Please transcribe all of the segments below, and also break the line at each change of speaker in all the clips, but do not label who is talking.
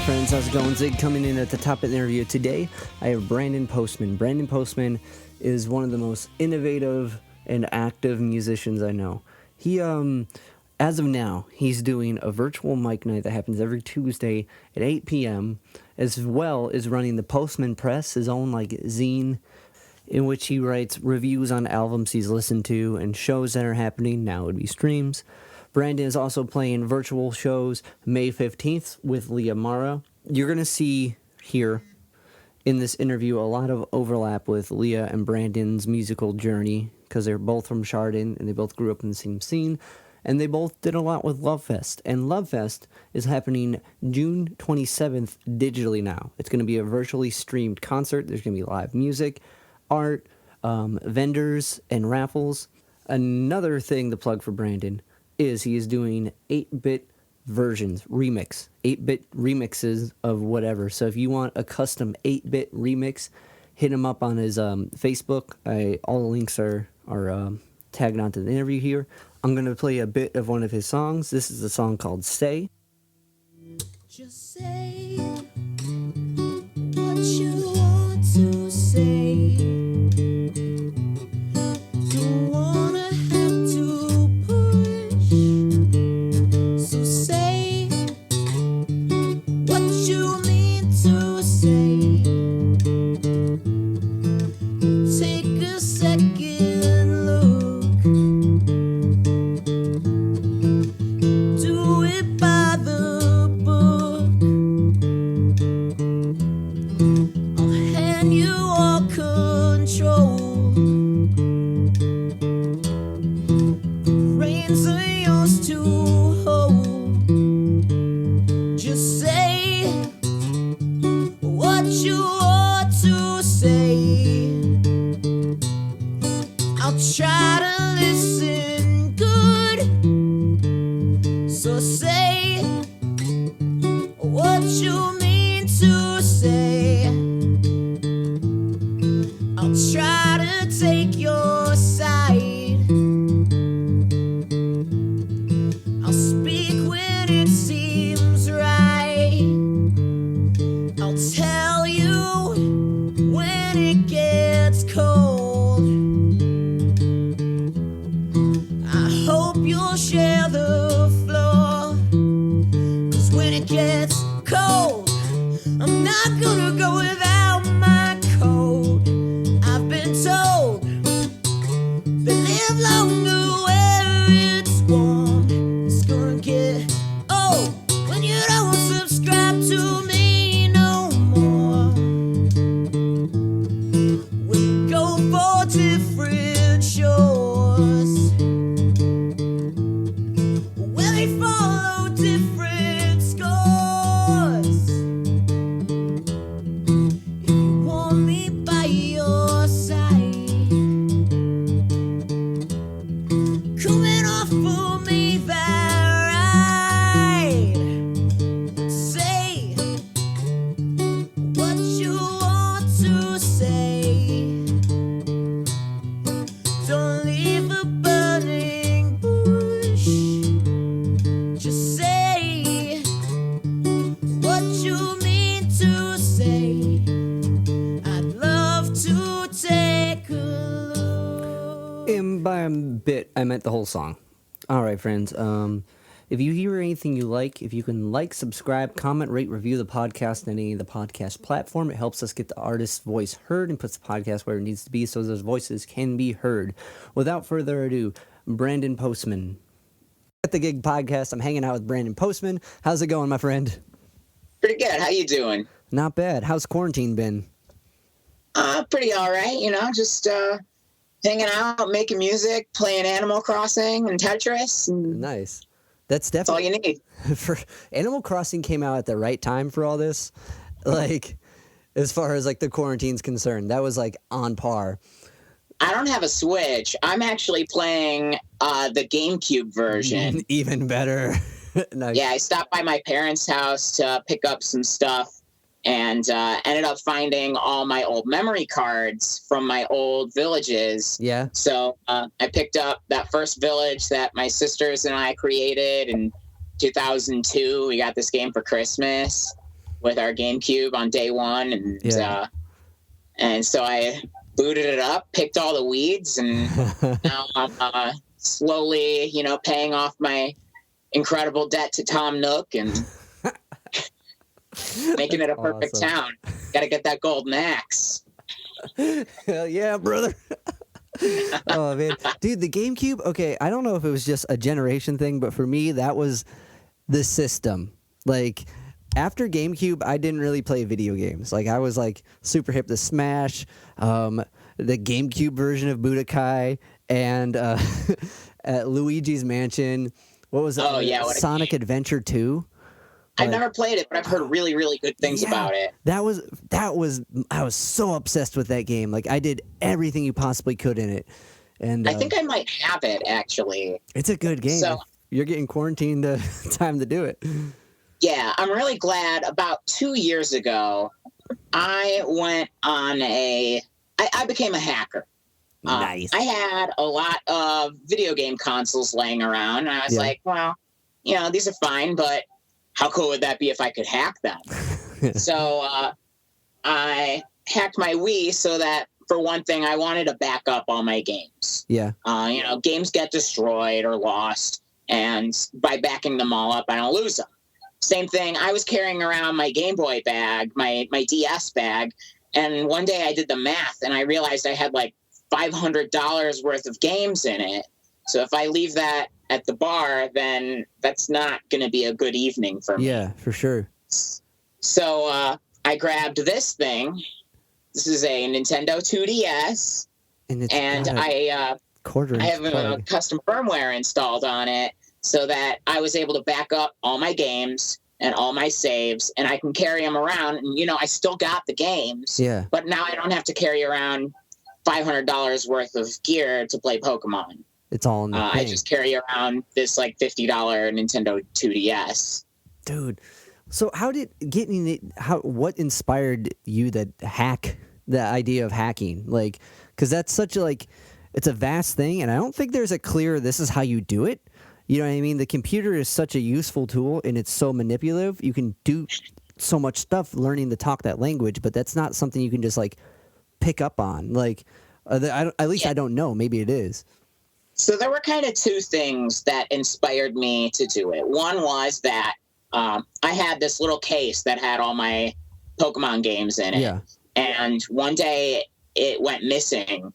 friends, how's it going? Zig coming in at the top of the interview today. I have Brandon Postman. Brandon Postman is one of the most innovative and active musicians I know. He, as of now, he's doing a virtual mic night that happens every Tuesday at 8 p.m., as well as running the Postman Press, his own, zine, in which he writes reviews on albums he's listened to and shows that are happening. Now it would be streams. Brandon is also playing virtual shows May 15th with Leah Mara. You're going to see here in this interview a lot of overlap with Leah and Brandon's musical journey because they're both from Chardon and they both grew up in the same scene. And they both did a lot with Lovefest. And Lovefest is happening June 27th digitally now. It's going to be a virtually streamed concert. There's going to be live music, art, vendors, and raffles. Another thing to plug for Brandon is he is doing 8-bit versions, 8-bit remixes of whatever. So if you want a custom 8-bit remix, hit him up on his Facebook. All the links are tagged onto the interview here. I'm going to play a bit of one of his songs. This is a song called Stay.
Just say what you want to say. Don't wanna have to push. So say what you mean to say. Take a second look. Do it by the book. I'll hand you all control. Reins are yours to hold. Just say what you ought to say. I'll try to listen good. So say what you mean to say. I'll try to take your side. I'll speak when it seems right. I'll tell you when it gets cold. I hope you'll share the floor. 'Cause when it gets cold, I'm not gonna go without my coat. I've been told they live longer where it's warm. It's gonna get old when you don't subscribe to me no more. We go for different shores where they follow different scores. If you want me by your side, coming off for me that ride. Say what you want to say. Don't leave a burning bush. Just say what you mean to say. I'd love to take a look.
And by a bit, I meant the whole song. All right, friends. If you hear anything you like, if you can subscribe, comment, rate, review the podcast on any of the podcast platform, it helps us get the artist's voice heard and puts the podcast where it needs to be so those voices can be heard. Without further ado, Brandon Postman. At the Gig podcast, I'm hanging out with Brandon Postman. How's it going, my friend?
Pretty good. How you doing?
Not bad. How's quarantine been?
Pretty all right. Just hanging out, making music, playing Animal Crossing and Tetris. And
Nice. That's
that's all
definitely...
you need.
For Animal Crossing came out at the right time for all this. As far as the quarantine's concerned, that was on par.
I don't have a Switch. I'm actually playing the GameCube version.
Even better. Nice.
Yeah, I stopped by my parents' house to pick up some stuff and ended up finding all my old memory cards from my old villages.
Yeah.
So I picked up that first village that my sisters and I created in 2002. We got this game for Christmas. with our GameCube on day one, and so I booted it up, picked all the weeds, and now I'm slowly, paying off my incredible debt to Tom Nook and making it a perfect town. Got to get that golden axe.
Hell yeah, brother. Oh man, dude, the GameCube. Okay, I don't know if it was just a generation thing, but for me, that was the system. Like, after GameCube, I didn't really play video games. Like, I was like super hip to Smash, the GameCube version of Budokai, and at Luigi's Mansion. What was it?
Oh yeah,
Sonic Adventure 2.
I've never played it, but I've heard really, really good things about it.
That was I was so obsessed with that game. Like, I did everything you possibly could in it. And
I think I might have it, actually.
It's a good game.
So,
you're getting quarantined, time to do it.
Yeah, I'm really glad. About 2 years ago, I went on I became a hacker.
Nice.
I had a lot of video game consoles laying around, and I was like, well, these are fine, but how cool would that be if I could hack them? So I hacked my Wii so that, for one thing, I wanted to back up all my games.
Yeah.
Games get destroyed or lost, and by backing them all up, I don't lose them. Same thing, I was carrying around my Game Boy bag, my DS bag, and one day I did the math, and I realized I had like $500 worth of games in it. So if I leave that at the bar, then that's not going to be a good evening for me.
Yeah, for sure.
So I grabbed this thing. This is a Nintendo 2DS, and I have a custom firmware installed on it so that I was able to back up all my games and all my saves, and I can carry them around. And, I still got the games, but now I don't have to carry around $500 worth of gear to play Pokemon.
It's all in the thing.
I just carry around this like $50 Nintendo 2DS.
Dude, so what inspired you to hack, the idea of hacking? Like, because that's such a, it's a vast thing, and I don't think there's a clear, this is how you do it. You know what I mean? The computer is such a useful tool, and it's so manipulative. You can do so much stuff learning to talk that language, but that's not something you can just pick up on. At least I don't know. Maybe it is.
So there were kind of two things that inspired me to do it. One was that I had this little case that had all my Pokemon games in it. Yeah. And one day it went missing,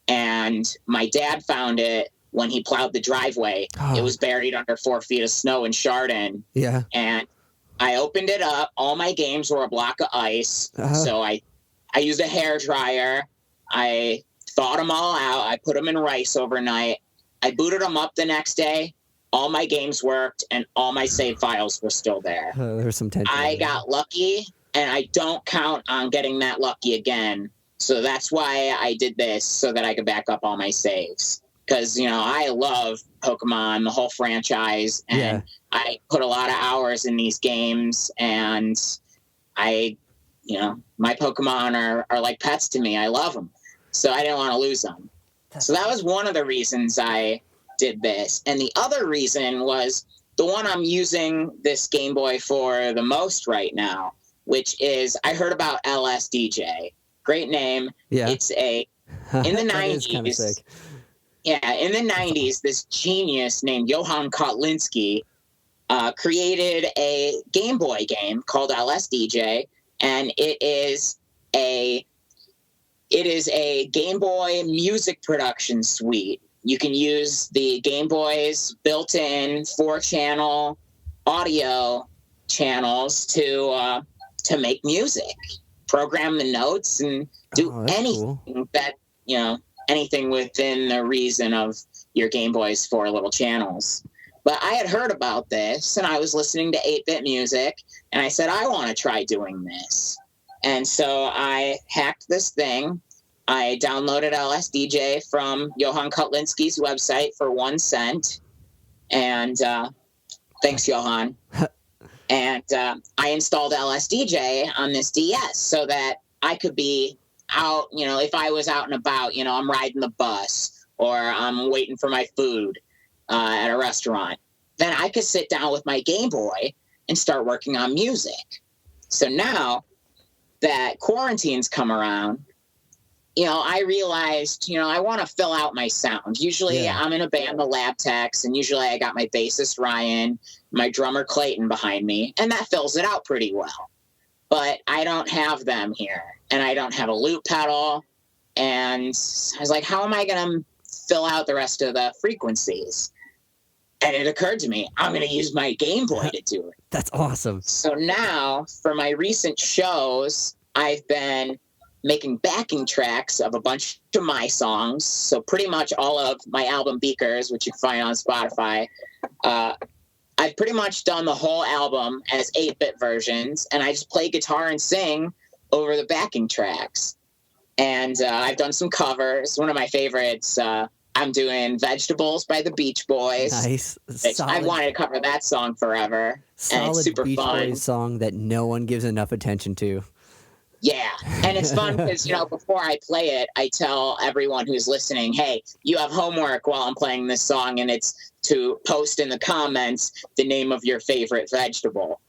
and my dad found it when he plowed the driveway. Oh. It was buried under 4 feet of snow in Chardon. Yeah. And I opened it up. All my games were a block of ice. So I used a hairdryer. I thawed them all out. I put them in rice overnight. I booted them up the next day. All my games worked, and all my save files were still there.
There's some tension.
I got lucky, and I don't count on getting that lucky again. So that's why I did this, so that I could back up all my saves. Because, I love Pokemon, the whole franchise, and I put a lot of hours in these games, and my Pokemon are like pets to me. I love them. So I didn't want to lose them. So that was one of the reasons I did this. And the other reason was the one I'm using this Game Boy for the most right now, which is, I heard about LSDJ. Great name. Yeah. It's in the 90s. Yeah, in the 90s, this genius named Johann Kotlinski created a Game Boy game called LSDJ, and it is a Game Boy music production suite. You can use the Game Boy's built-in 4-channel audio channels to make music, program the notes, and do anything that, anything within the reason of your Game Boy's 4 little channels. But I had heard about this, and I was listening to 8-bit music, and I said, I want to try doing this. And so I hacked this thing. I downloaded LSDJ from Johann Kotlinski's website for 1 cent. And thanks, Johann. And I installed LSDJ on this DS so that I could be out, if I was out and about, I'm riding the bus or I'm waiting for my food at a restaurant, then I could sit down with my Game Boy and start working on music. So now that quarantine's come around, I realized, I want to fill out my sound. Usually I'm in a band, the Lab Techs, and usually I got my bassist Ryan, my drummer Clayton behind me, and that fills it out pretty well. But I don't have them here, and I don't have a loop pedal. And I was like, how am I going to fill out the rest of the frequencies? And it occurred to me, I'm going to use my Game Boy to do it.
That's awesome.
So now, for my recent shows, I've been making backing tracks of a bunch of my songs. So pretty much all of my album Beakers, which you can find on Spotify, I've pretty much done the whole album as 8-bit versions, and I just play guitar and sing over the backing tracks. And I've done some covers. One of my favorites, I'm doing Vegetables by the Beach Boys.
Nice.
I wanted to cover that song forever.
Solid
and it's super
Beach
fun.
Boys song that no one gives enough attention to.
Yeah. And it's fun because, before I play it, I tell everyone who's listening, hey, you have homework while I'm playing this song, and it's to post in the comments the name of your favorite vegetable.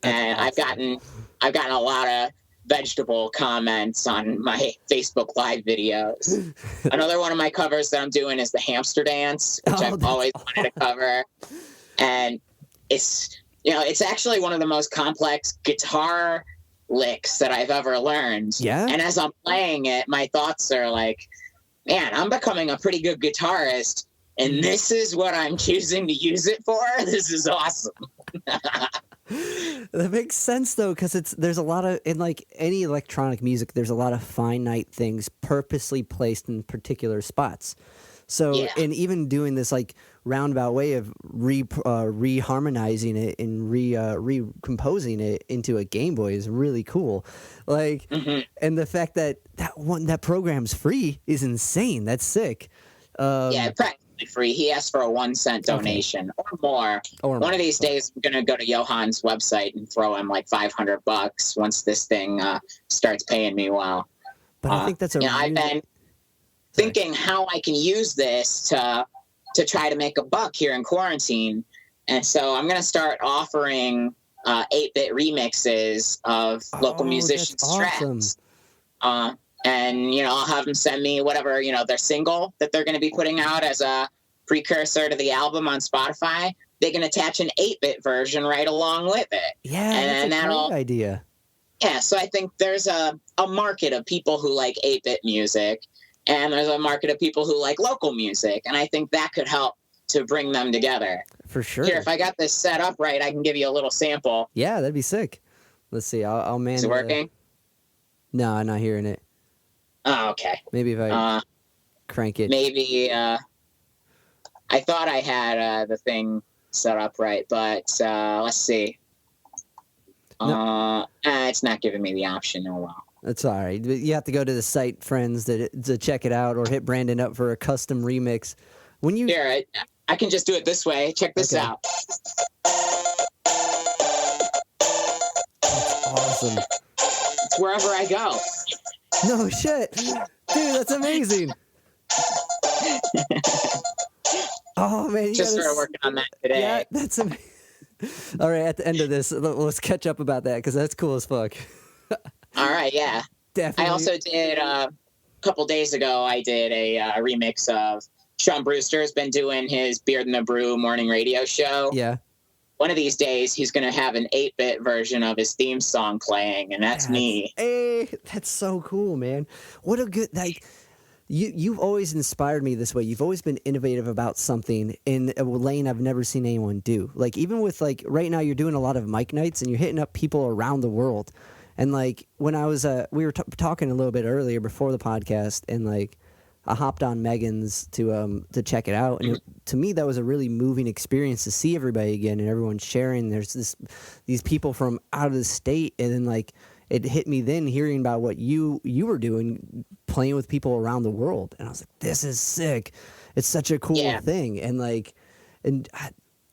And
awesome.
I've gotten a lot of vegetable comments on my Facebook Live videos. Another one of my covers that I'm doing is the Hamster Dance, which I've always wanted to cover. And it's actually one of the most complex guitar licks that I've ever learned.
Yeah.
And as I'm playing it, my thoughts are like, man, I'm becoming a pretty good guitarist, and this is what I'm choosing to use it for. This is awesome.
That makes sense though, because there's a lot of, in like any electronic music, there's a lot of finite things purposely placed in particular spots. So, and even doing this like roundabout way of reharmonizing it and recomposing it into a Game Boy is really cool. Like, and the fact that that program's free is insane. That's sick.
Practically free. He asked for a 1-cent donation or more. One of these days, I'm gonna go to Johan's website and throw him like $500 once this thing starts paying me well.
But I think that's
I've been thinking how I can use this to try to make a buck here in quarantine. And so I'm going to start offering 8-bit remixes of local musicians' tracks. And, I'll have them send me whatever, their single that they're going to be putting out as a precursor to the album on Spotify. They can attach an 8-bit version right along with it.
Yeah,
and
that's a great idea.
Yeah, so I think there's a market of people who like 8-bit music, and there's a market of people who like local music, and I think that could help to bring them together.
For sure.
Here, if I got this set up right, I can give you a little sample.
Yeah, that'd be sick. Let's see. I'll man.
Is it working?
No, I'm not hearing it.
Oh, okay.
Maybe if I crank it.
Maybe I thought I had the thing set up right, but let's see. No. It's not giving me the option. Oh, well.
That's all right. You have to go to the site, friends, to check it out, or hit Brandon up for a custom remix. When you
Here, I can just do it this way. Check this out.
That's awesome.
It's wherever I go.
No shit. Dude, that's amazing. Oh, man.
Just started working on that today.
Yeah, that's amazing. All right, at the end of this, let's catch up about that, because that's cool as fuck.
All right, yeah.
Definitely.
I also did, a couple days ago, I did a remix of Sean Brewster's been doing his Beard and the Brew morning radio show.
Yeah.
One of these days, he's going to have an 8-bit version of his theme song playing, and that's me.
Hey, that's so cool, man. What a good, like, you've always inspired me this way. You've always been innovative about something in a lane I've never seen anyone do. Like, even with, like, right now you're doing a lot of mic nights, and you're hitting up people around the world. And, like, when I was, we were talking a little bit earlier before the podcast, and, like, I hopped on Megan's to check it out, and to me that was a really moving experience to see everybody again and everyone sharing. There's these people from out of the state, and then like it hit me then hearing about what you were doing, playing with people around the world, and I was like, this is sick. It's such a cool thing, and like,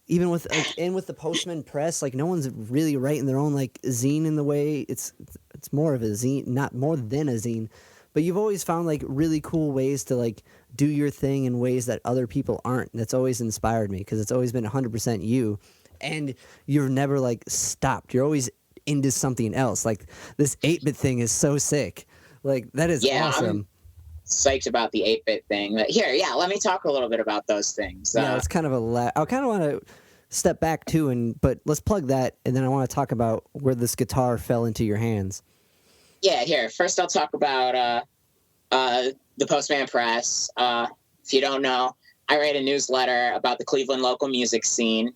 even with with the Postman press, like no one's really writing their own like zine in the way it's more of a zine, not more than a zine. But you've always found like really cool ways to like do your thing in ways that other people aren't. And that's always inspired me, because it's always been 100% you, and you've never like stopped. You're always into something else. Like this 8-bit thing is so sick. Like that is awesome.
I'm psyched about the 8-bit thing. But here, let me talk a little bit about those things.
Yeah, it's kind of I kind of want to step back too, but let's plug that, and then I want to talk about where this guitar fell into your hands.
Yeah, here. First, I'll talk about the Postman Press. If you don't know, I write a newsletter about the Cleveland local music scene.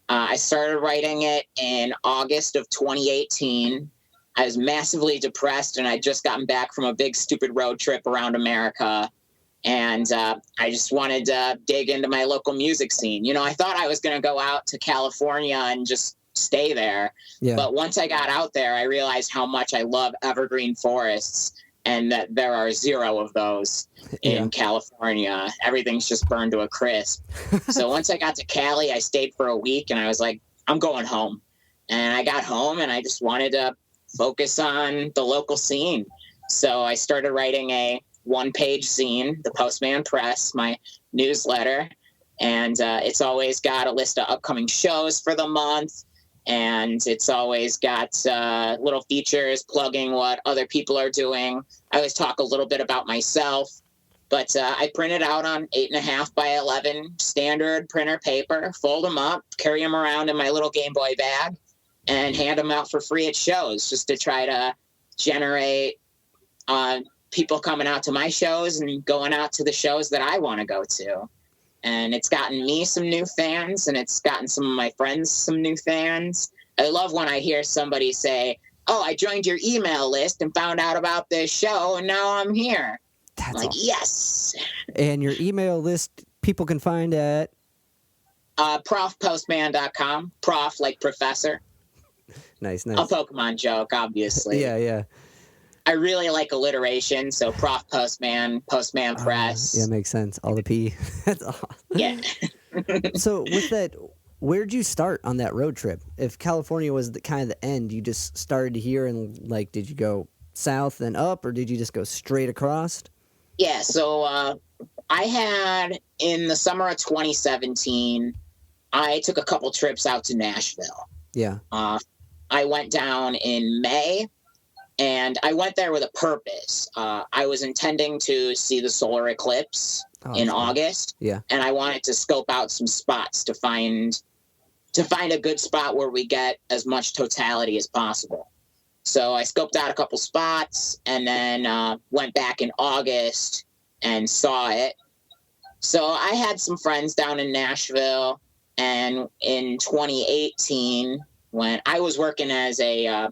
I started writing it in August of 2018. I was massively depressed, and I'd just gotten back from a big, stupid road trip around America. And I just wanted to dig into my local music scene. You know, I thought I was going to go out to California and just stay there. Yeah. But once I got out there, I realized how much I love evergreen forests and that there are 0 of those in California. Everything's just burned to a crisp. So once I got to Cali, I stayed for a week, and I was like, I'm going home. And I got home, and I just wanted to focus on the local scene. So I started writing a 1-page zine, the Postman Press, my newsletter. And it's always got a list of upcoming shows for the month. And it's always got little features plugging what other people are doing. I always talk a little bit about myself. But I print it out on 8.5 by 11 standard printer paper, fold them up, carry them around in my little Game Boy bag, and hand them out for free at shows, just to try to generate people coming out to my shows and going out to the shows that I want to go to. And it's gotten me some new fans, and it's gotten some of my friends some new fans. I love when I hear somebody say, oh, I joined your email list and found out about this show, and now I'm here. That's like, awesome. Yes.
And your email list people can find at?
profpostman.com. Prof like professor.
Nice.
A Pokemon joke, obviously.
Yeah.
I really like alliteration, so Prof Postman, Postman Press.
Yeah, makes sense. All the P. That's awesome.
Yeah.
So with that, where'd you start on that road trip? If California was kind of the end, you just started here, and like, did you go south and up, or did you just go straight across?
Yeah, so I had, in the summer of 2017, I took a couple trips out to Nashville.
Yeah.
I went down in May. And I went there with a purpose. I was intending to see the solar eclipse in August.
Yeah.
And I wanted to scope out some spots to find a good spot where we get as much totality as possible. So I scoped out a couple spots, and then went back in August and saw it. So I had some friends down in Nashville, and in 2018, when I was working as a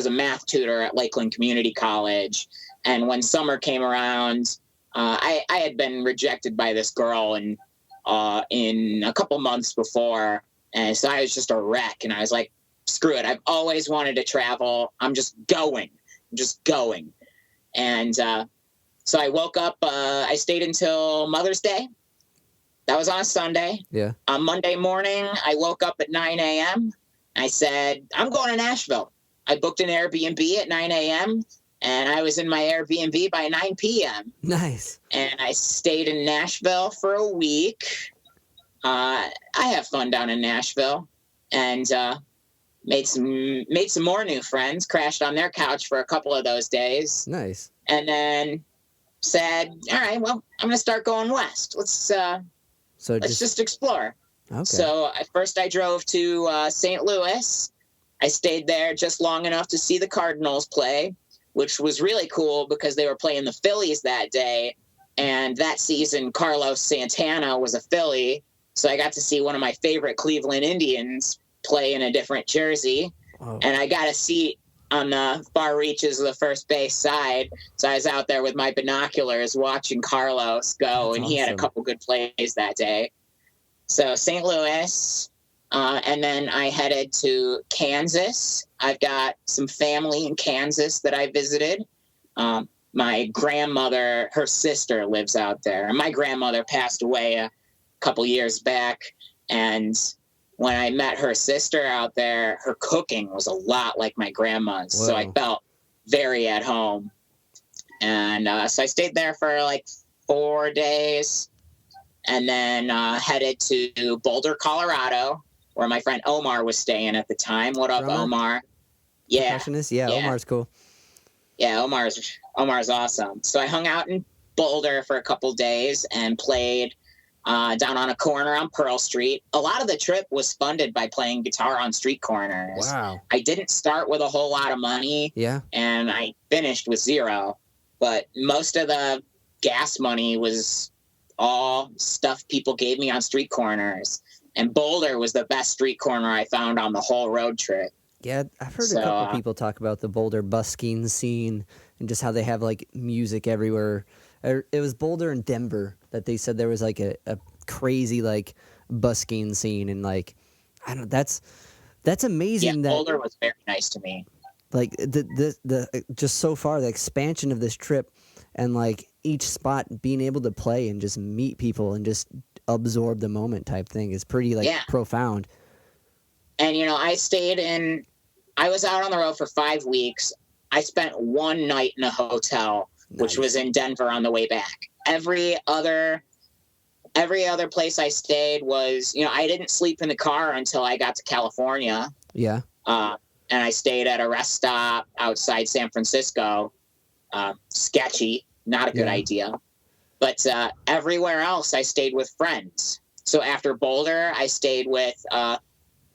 math tutor at Lakeland Community College. And when summer came around, I had been rejected by this girl in a couple months before. And so I was just a wreck. And I was like, screw it. I've always wanted to travel. I'm just going. And so I woke up. I stayed until Mother's Day. That was on a Sunday.
Yeah.
On Monday morning, I woke up at 9 a.m. I said, I'm going to Nashville. I booked an Airbnb at 9 a.m. and I was in my Airbnb by 9 p.m.
Nice.
And I stayed in Nashville for a week. I have fun down in Nashville, and made some more new friends. Crashed on their couch for a couple of those days.
Nice.
And then said, all right, well, I'm going to start going west. Let's just explore.
Okay.
So first I drove to St. Louis. I stayed there just long enough to see the Cardinals play, which was really cool because they were playing the Phillies that day. And that season, Carlos Santana was a Philly. So I got to see one of my favorite Cleveland Indians play in a different jersey. Oh. And I got a seat on the far reaches of the first base side. So I was out there with my binoculars watching Carlos go. That's and awesome. He had a couple good plays that day. So St. Louis. And then I headed to Kansas. I've got some family in Kansas that I visited. My grandmother, her sister lives out there. And my grandmother passed away a couple years back. And when I met her sister out there, her cooking was a lot like my grandma's. Whoa. So I felt very at home. And so I stayed there for like 4 days. And then headed to Boulder, Colorado, where my friend Omar was staying at the time. What up, Omar? Yeah.
percussionist? Yeah, Omar's cool.
Yeah, Omar's awesome. So I hung out in Boulder for a couple days and played down on a corner on Pearl Street. A lot of the trip was funded by playing guitar on street corners.
Wow.
I didn't start with a whole lot of money.
Yeah.
And I finished with zero. But most of the gas money was all stuff people gave me on street corners. And Boulder was the best street corner I found on the whole road trip.
Yeah, I've heard a couple people talk about the Boulder busking scene and just how they have like music everywhere. It was Boulder and Denver that they said there was like a crazy like busking scene, and like I don't. That's amazing.
Yeah,
that
Boulder was very nice to me.
Like the just so far the expansion of this trip, and like each spot being able to play and just meet people and just absorb the moment type thing is pretty like profound.
And I was out on the road for 5 weeks. I spent one night in a hotel, which was in Denver on the way back. Every other place I stayed was, I didn't sleep in the car until I got to California.
Yeah.
And I stayed at a rest stop outside San Francisco. Sketchy, not a good idea. But everywhere else, I stayed with friends. So after Boulder, I stayed with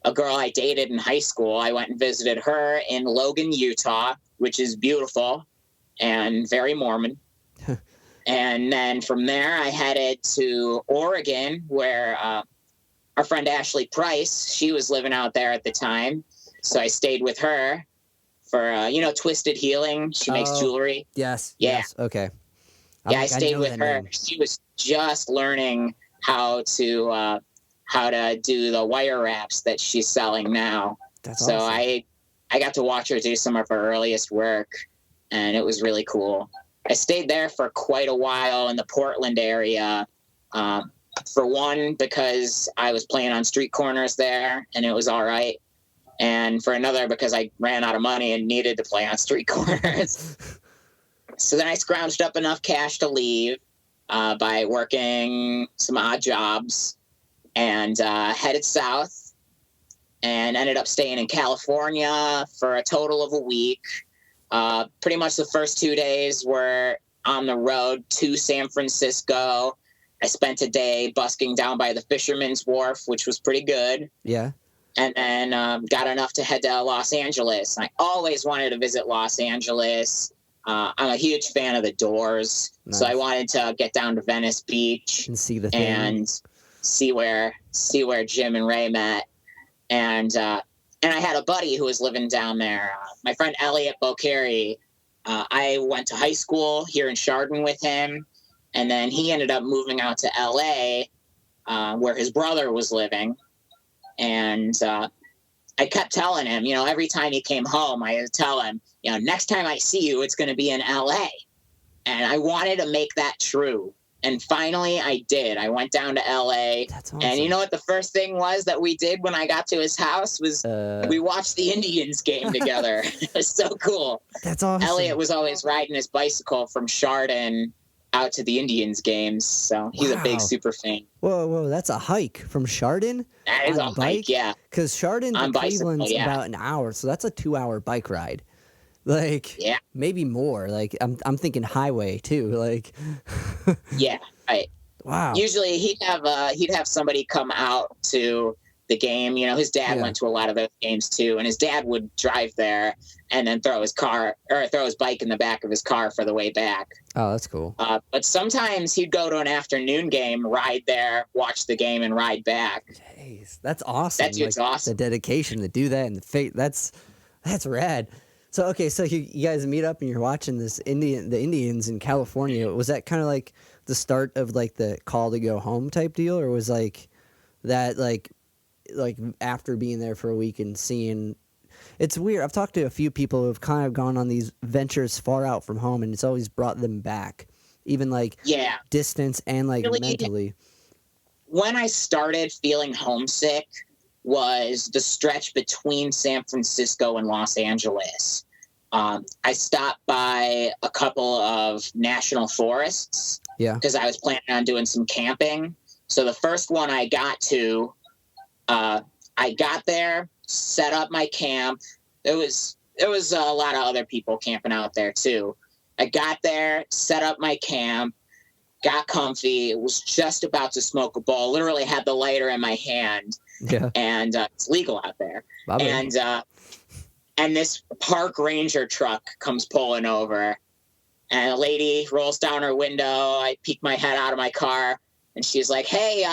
a girl I dated in high school. I went and visited her in Logan, Utah, which is beautiful and very Mormon. And then from there, I headed to Oregon, where our friend Ashley Price, she was living out there at the time. So I stayed with her for, Twisted Healing. She makes jewelry.
Yes.
Yeah.
Yes. Okay.
I stayed with her. Name. She was just learning how to do the wire wraps that she's selling now.
That's
so
awesome.
I got to watch her do some of her earliest work, and it was really cool. I stayed there for quite a while in the Portland area. For one, because I was playing on street corners there, and it was all right. And for another, because I ran out of money and needed to play on street corners. So then I scrounged up enough cash to leave by working some odd jobs, and headed south and ended up staying in California for a total of a week. Pretty much the first 2 days were on the road to San Francisco. I spent a day busking down by the Fisherman's Wharf, which was pretty good.
Yeah.
And then got enough to head to Los Angeles. I always wanted to visit Los Angeles. I'm a huge fan of the Doors. Nice. So I wanted to get down to Venice Beach
and see the thing.
And see where Jim and Ray met. And I had a buddy who was living down there. My friend Elliot Bocari. I went to high school here in Chardon with him, and then he ended up moving out to L.A., where his brother was living. And I kept telling him, every time he came home, I would tell him, next time I see you, it's going to be in L.A. And I wanted to make that true. And finally, I did. I went down to L.A.
That's awesome.
And you know what the first thing was that we did when I got to his house was we watched the Indians game together. It was so cool.
That's awesome.
Elliot was always riding his bicycle from Chardon out to the Indians games. So he's a big super fan.
Whoa, that's a hike from Chardon?
That is a hike, yeah.
Because Chardon to Cleveland's about an hour, so that's a 2-hour bike ride. Like, maybe more. Like, I'm thinking highway too. Like,
yeah, right.
Wow.
Usually he'd have somebody come out to the game. His dad went to a lot of those games too, and his dad would drive there and then throw his bike in the back of his car for the way back.
Oh, that's cool.
But sometimes he'd go to an afternoon game, ride there, watch the game, and ride back.
Jeez, that's awesome.
That dude's awesome.
The dedication to do that and the faith. That's rad. So so you guys meet up and you're watching the Indians in California. Was that kind of like the start of like the call to go home type deal, or was like that like after being there for a week and seeing? It's weird. I've talked to a few people who have kind of gone on these ventures far out from home, and it's always brought them back, even like distance and like really, mentally.
When I started feeling homesick was the stretch between San Francisco and Los Angeles. I stopped by a couple of national forests because I was planning on doing some camping. So the first one I got to, I got there, set up my camp. It was there was a lot of other people camping out there too. I got there, set up my camp, got comfy, was just about to smoke a bowl, literally had the lighter in my hand.
Yeah.
And it's legal out there. And this park ranger truck comes pulling over, and a lady rolls down her window. I peek my head out of my car, and she's like, hey,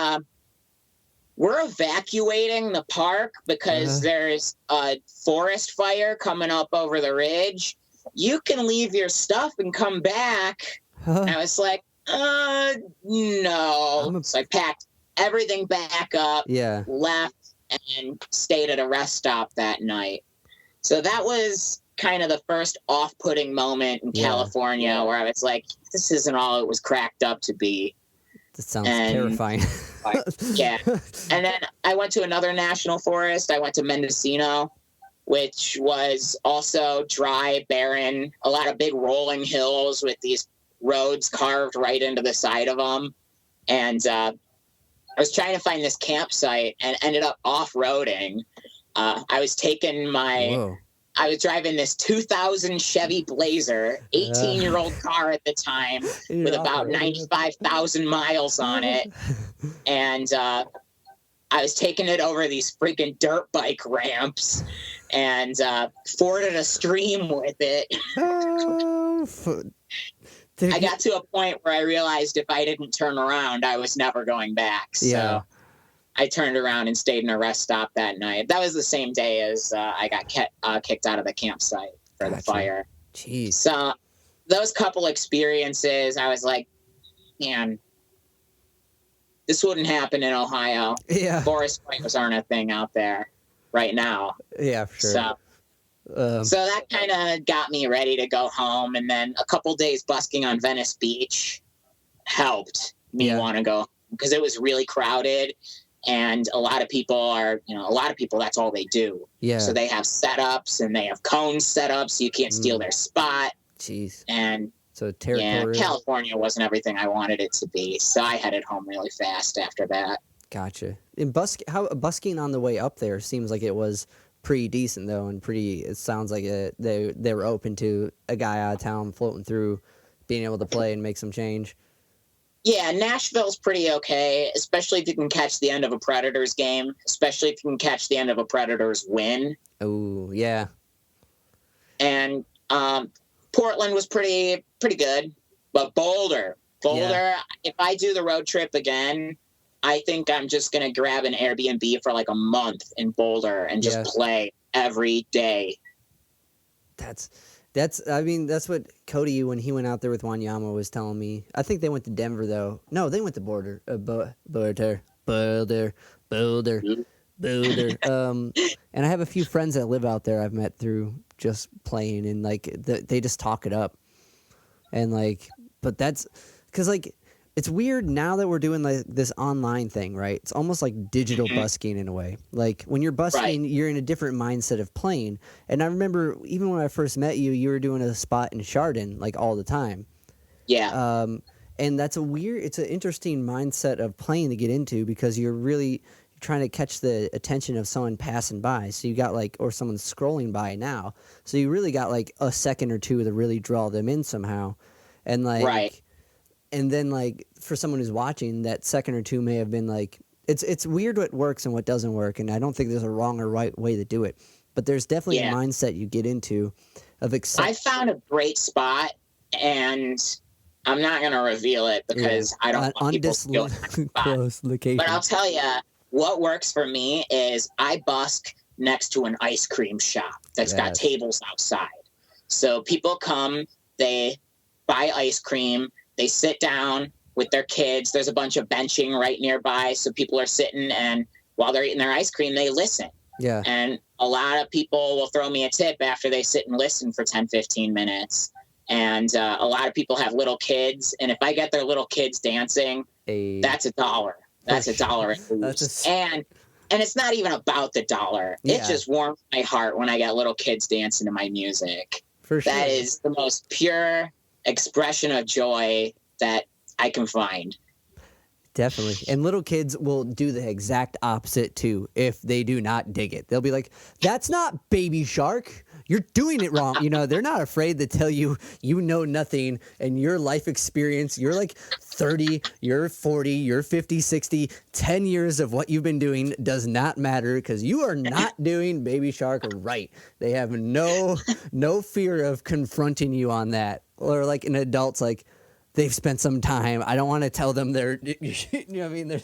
we're evacuating the park because there's a forest fire coming up over the ridge. You can leave your stuff and come back. And I was like, no. So I packed everything back up, left, and stayed at a rest stop that night. So that was kind of the first off-putting moment in California where I was like, this isn't all it was cracked up to be.
That sounds terrifying.
Yeah. And then I went to another national forest. I went to Mendocino, which was also dry, barren, a lot of big rolling hills with these roads carved right into the side of them. And I was trying to find this campsite and ended up off-roading. I was driving this 2000 Chevy Blazer, 18-year-old car at the time, with about 95,000 miles on it. And I was taking it over these freaking dirt bike ramps and forded a stream with it. I got to a point where I realized if I didn't turn around, I was never going back. So I turned around and stayed in a rest stop that night. That was the same day as I got kicked out of the campsite for the fire.
Jeez.
So those couple experiences, I was like, man, this wouldn't happen in Ohio.
Yeah.
Forest fires aren't a thing out there right now.
Yeah, for sure.
So that kind of got me ready to go home. And then a couple days busking on Venice Beach helped me want to go because it was really crowded. And a lot of people that's all they do. Yeah. So they have setups and they have cones set up so you can't steal their spot.
Jeez.
And
so territorial.
California wasn't everything I wanted it to be. So I headed home really fast after that.
Gotcha. And busking on the way up there seems like it was pretty decent though, and it sounds like they were open to a guy out of town floating through, being able to play and make some change.
Yeah, Nashville's pretty okay, especially if you can catch the end of a Predators game, especially if you can catch the end of a Predators win.
Oh, yeah.
And Portland was pretty good, but Boulder, if I do the road trip again, I think I'm just going to grab an Airbnb for like a month in Boulder and just play every day.
That's what Cody, when he went out there with Wanyama, was telling me. I think they went to Denver, though. No, they went to Boulder. Boulder. And I have a few friends that live out there I've met through just playing, and, like, they just talk it up. And, like, but that's, because, like, it's weird now that we're doing like this online thing, right? It's almost like digital busking in a way. Like when you're busking, you're in a different mindset of playing. And I remember even when I first met you, you were doing a spot in Chardon like all the time.
Yeah.
And that's it's an interesting mindset of playing to get into because you're really trying to catch the attention of someone passing by. So you got or someone scrolling by now. So you really got like a second or two to really draw them in somehow. And and then, for someone who's watching, that second or two may have been, it's weird what works and what doesn't work, and I don't think there's a wrong or right way to do it. But there's definitely a mindset you get into of
I found a great spot, and I'm not going to reveal it because I don't want people to go
close location.
But I'll tell you, what works for me is I busk next to an ice cream shop that's got tables outside. So people come, they buy ice cream, they sit down with their kids. There's a bunch of benching right nearby. So people are sitting, and while they're eating their ice cream, they listen.
Yeah.
And a lot of people will throw me a tip after they sit and listen for 10, 15 minutes. And a lot of people have little kids. And if I get their little kids dancing, that's $1. That's $1. And it's not even about the dollar. It just warms my heart when I get little kids dancing to my music.
For sure.
That is the most pure expression of joy that I can find.
Definitely. And little kids will do the exact opposite too if they do not dig it. They'll be like, that's not Baby Shark. you're doing it wrong. You know, they're not afraid to tell you you know nothing, and your life experience, you're like 30, you're 40, you're 50, 60, 10 years of what you've been doing does not matter because you are not doing Baby Shark right. They have no fear of confronting you on that. Or like an adult's like, they've spent some time. I don't want to tell them they're, you know what I mean?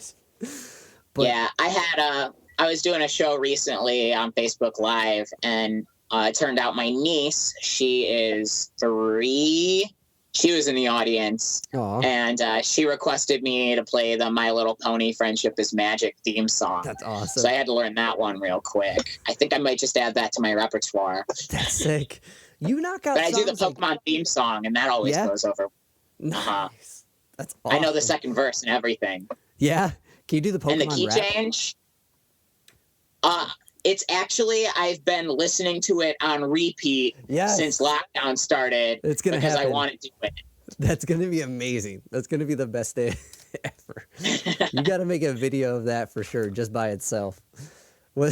But,
yeah, I was doing a show recently on Facebook Live, and it turned out my niece, she is 3. She was in the audience,
Aw.
and she requested me to play the My Little Pony Friendship is Magic theme song.
That's awesome.
So I had to learn that one real quick. I think I might just add that to my repertoire.
That's sick. You knock out
But I do the
songs
Pokemon theme song, and that always
Yeah?
goes over.
Nice. That's awesome.
I know the second verse and everything.
Yeah. Can you do the Pokemon
And the key
rap?
change, it's actually, I've been listening to it on repeat
Yes.
since lockdown started.
It's gonna
because
happen.
I want to do it.
That's going to be amazing. That's going to be the best day ever. You got to make a video of that for sure, just by itself. Well,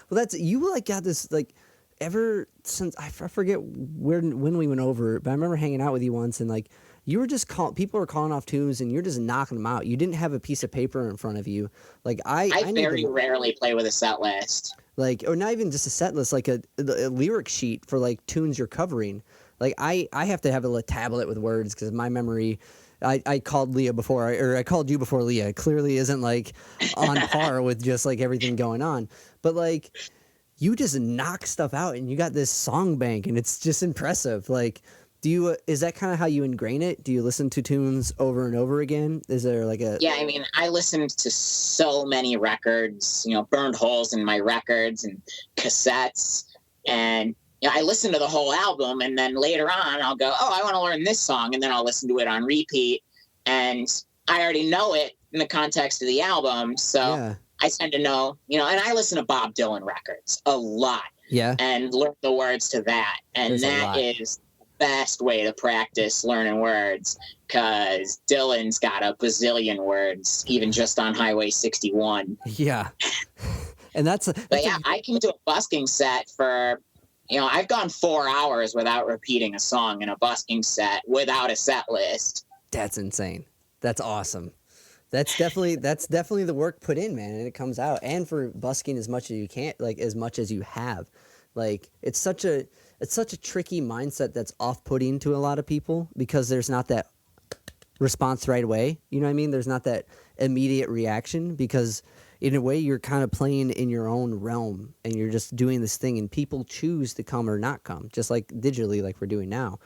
that's, you like got this, like, ever since, I forget when we went over it, but I remember hanging out with you once and like, you were just people were calling off tunes and you're just knocking them out. You didn't have a piece of paper in front of you. Like I
very rarely play with a set list.
Like, or not even just a set list, like a lyric sheet for like tunes you're covering. Like I have to have a tablet with words because my memory. I called Leah before, or I called you before Leah. It clearly isn't like on par with just like everything going on. But like, you just knock stuff out, and you got this song bank, and it's just impressive. Like, do you? Is that kind of how you ingrain it? Do you listen to tunes over and over again? Is there like a?
Yeah, I mean, I listened to so many records. You know, burned holes in my records and cassettes, and I listen to the whole album, and then later on I'll go, oh, I want to learn this song, and then I'll listen to it on repeat, and I already know it in the context of the album, so
Yeah.
I tend to know, and I listen to Bob Dylan records a lot,
Yeah.
and learn the words to that, and
There's a
that
lot.
is the best way to practice learning words, because Dylan's got a bazillion words, even just on Highway 61.
Yeah. And that's
But yeah, I can do a busking set for, I've gone 4 hours without repeating a song in a busking set without a set list.
That's insane. That's awesome. That's definitely the work put in, man, and it comes out. And for busking as much as you can, like as much as you have, like it's such a tricky mindset that's off-putting to a lot of people because there's not that response right away. You know what I mean? There's not that immediate reaction because in a way you're kind of playing in your own realm and you're just doing this thing and people choose to come or not come, just like digitally like we're doing now.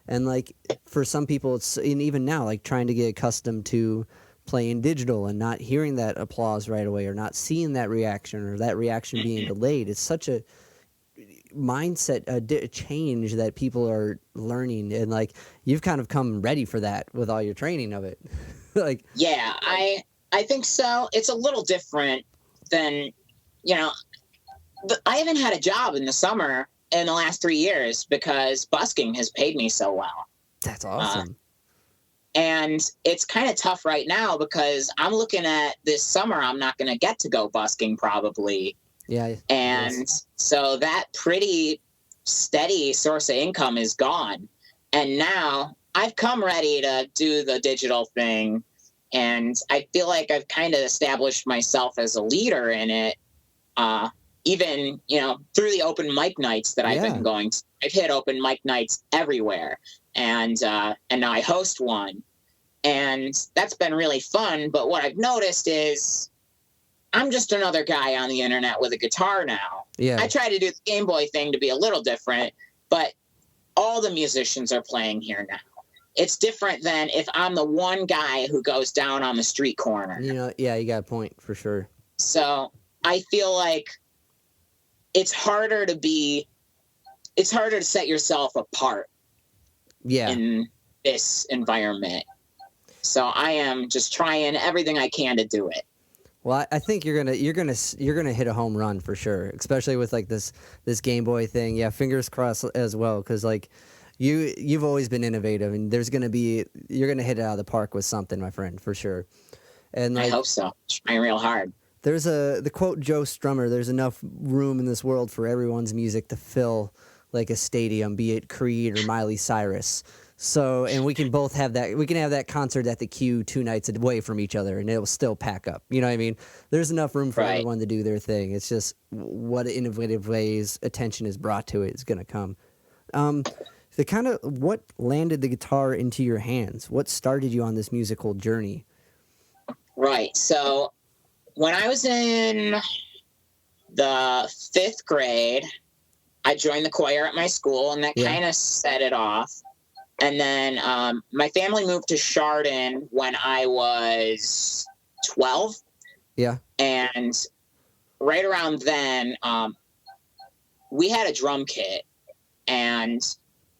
And like for some people it's, and even now, like trying to get accustomed to playing digital and not hearing that applause right away or not seeing that reaction or that reaction being delayed. It's such a mindset a change that people are learning, and like you've kind of come ready for that with all your training of it. Like,
Yeah, I think so. It's a little different than, I haven't had a job in the summer in the last 3 years because busking has paid me so well.
that's awesome.
And it's kind of tough right now because I'm looking at this summer, I'm not going to get to go busking probably.
Yeah.
And
yes.
so that pretty steady source of income is gone. And now I've come ready to do the digital thing. And I feel like I've kind of established myself as a leader in it, even, through the open mic nights that I've been going to. I've hit open mic nights everywhere. And now I host one. And that's been really fun. But what I've noticed is I'm just another guy on the internet with a guitar now.
Yeah.
I try to do the Game Boy thing to be a little different, but all the musicians are playing here now. It's different than if I'm the one guy who goes down on the street corner.
Yeah, you got a point for sure.
So I feel like it's harder to set yourself apart in this environment. So I am just trying everything I can to do it.
Well, I think you're gonna hit a home run for sure, especially with like this Game Boy thing. Yeah, fingers crossed as well, because like you've always been innovative, and you're gonna hit it out of the park with something, my friend, for sure. And like,
I hope so. Trying real hard.
There's the quote Joe Strummer, there's enough room in this world for everyone's music to fill like a stadium, be it Creed or Miley Cyrus. So, and we can both have that. We can have that concert at the Q 2 nights away from each other, and it'll still pack up. You know what I mean? There's enough room for everyone to do their thing. It's just what innovative ways attention is brought to it is going to come. What landed the guitar into your hands? What started you on this musical journey?
Right. So when I was in the 5th grade, I joined the choir at my school, and that kind of set it off. And then my family moved to Chardon when I was 12.
Yeah.
And right around then, we had a drum kit. And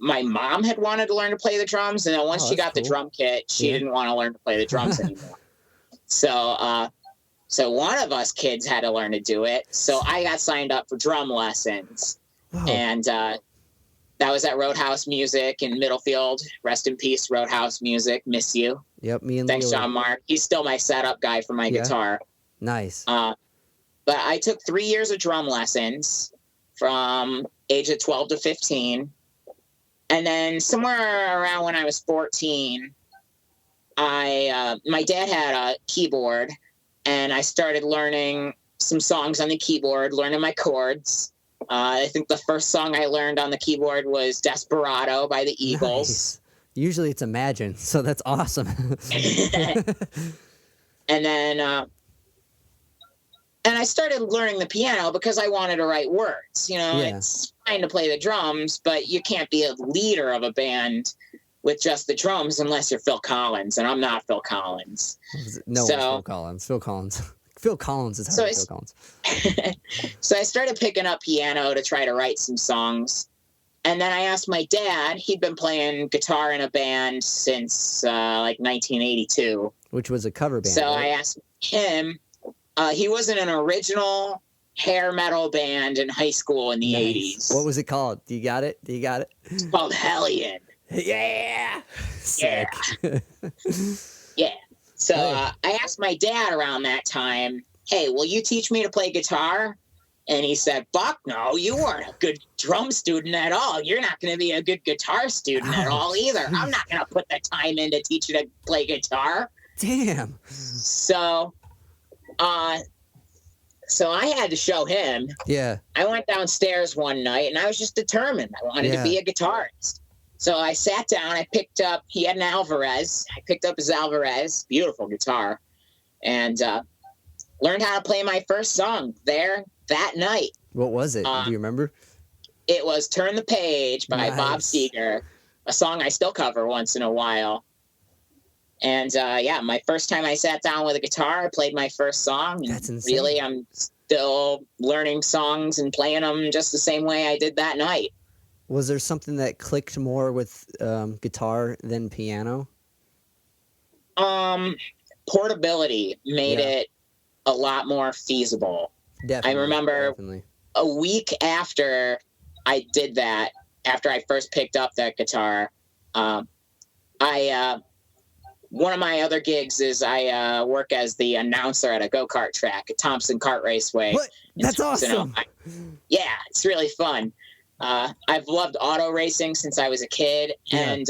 my mom had wanted to learn to play the drums. And then once she got the drum kit, she didn't want to learn to play the drums anymore. So one of us kids had to learn to do it. So I got signed up for drum lessons. Wow. And that was at Roadhouse Music in Middlefield. Rest in peace, Roadhouse Music. Miss you.
Yep, me and
Thanks,
Leo.
John Mark. He's still my setup guy for my guitar.
Nice.
But I took 3 years of drum lessons from age of 12 to 15. And then somewhere around when I was 14, my dad had a keyboard, and I started learning some songs on the keyboard, learning my chords. I think the first song I learned on the keyboard was Desperado by the Eagles.
Nice. Usually it's Imagine, so that's awesome.
And then and I started learning the piano because I wanted to write words. You know, it's fine to play the drums, but you can't be a leader of a band with just the drums unless you're Phil Collins, and I'm not Phil Collins.
No, one's Phil Collins. Phil Collins. Phil Collins is hard. Phil Collins.
So I started picking up piano to try to write some songs. And then I asked my dad, he'd been playing guitar in a band since like 1982.
Which was a cover band.
So
right?
I asked him, he was in an original hair metal band in high school in the 80s.
What was it called? Do you got it?
It's called Hellion.
Yeah. Sick.
Yeah. So I asked my dad around that time, hey, will you teach me to play guitar? And he said, fuck no, you weren't a good drum student at all. You're not going to be a good guitar student at all either. I'm not going to put the time in to teach you to play guitar.
Damn.
So I had to show him.
Yeah.
I went downstairs one night, and I was just determined. I wanted to be a guitarist. So I sat down, I picked up, he had an Alvarez. I picked up his Alvarez, beautiful guitar, and learned how to play my first song there that night.
What was it? Do you remember?
It was Turn the Page by Bob Seger, a song I still cover once in a while. And my first time I sat down with a guitar, I played my first song.
That's insane.
Really, I'm still learning songs and playing them just the same way I did that night.
Was there something that clicked more with guitar than piano?
Portability made it a lot more feasible.
Definitely.
I remember a week after I did that, after I first picked up that guitar, one of my other gigs is I work as the announcer at a go-kart track at Thompson Kart Raceway.
What? That's awesome.
Yeah, it's really fun. I've loved auto racing since I was a kid. And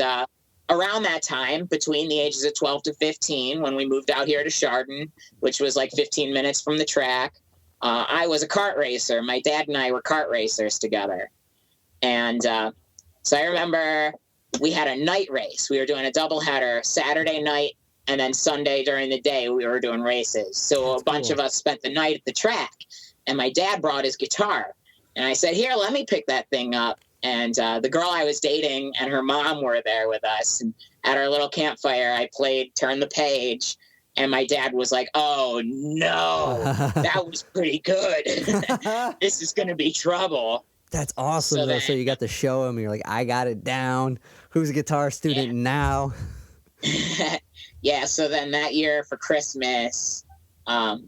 around that time, between the ages of 12 to 15, when we moved out here to Chardon, which was like 15 minutes from the track, I was a kart racer. My dad and I were kart racers together. And so I remember we had a night race. We were doing a doubleheader Saturday night, and then Sunday during the day we were doing races. So a bunch of us spent the night at the track, and my dad brought his guitar. And I said, here, let me pick that thing up. And the girl I was dating and her mom were there with us. And at our little campfire, I played Turn the Page. And my dad was like, oh, no, that was pretty good. This is going to be trouble.
That's awesome, though. So you got to show him. You're like, I got it down. Who's a guitar student now?
Yeah, so then that year for Christmas,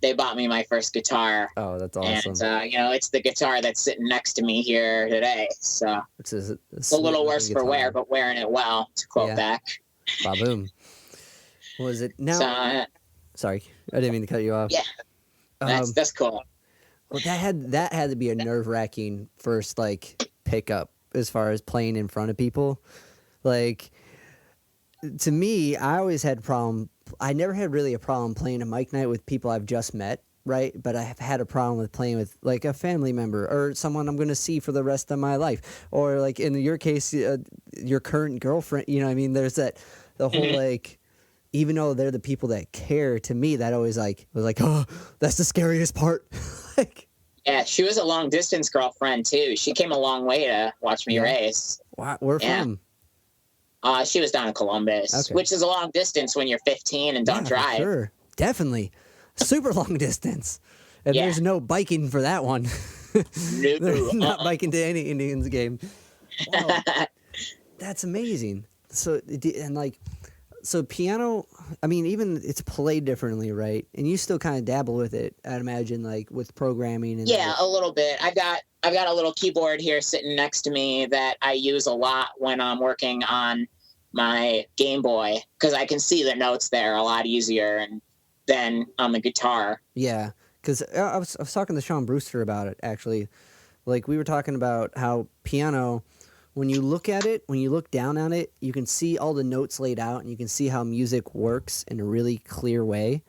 they bought me my first guitar.
Oh, that's awesome.
And, it's the guitar that's sitting next to me here today. So it's a little worse for wear, but wearing it well, to quote back.
Ba-boom. Was it now? Sorry, I didn't mean to cut you off.
Yeah. That's cool.
Well, that had to be a nerve-wracking first like pickup as far as playing in front of people. Like, to me, I always had problem. I never had really a problem playing a mic night with people I've just met, right? But I have had a problem with playing with like a family member or someone I'm going to see for the rest of my life, or like in your case, your current girlfriend. You know what I mean? There's the whole like. Even though they're the people that care, to me, that always like was like, oh, that's the scariest part. Like,
Yeah, she was a long distance girlfriend too. She came a long way to watch me race.
wow, where from?
She was down in Columbus, which is a long distance when you're 15 and don't drive.
Sure, definitely, super long distance, and there's no biking for that one. There's not biking to any Indians game. Wow. That's amazing. So and like. So piano, I mean, even it's played differently, right? And you still kind of dabble with it, I'd imagine, like with programming and
a little bit. I've got a little keyboard here sitting next to me that I use a lot when I'm working on my Game Boy because I can see the notes there a lot easier than on the guitar.
Yeah, because I was talking to Sean Brewster about it actually. Like we were talking about how piano. When you look at it, when you look down on it, you can see all the notes laid out, and you can see how music works in a really clear way.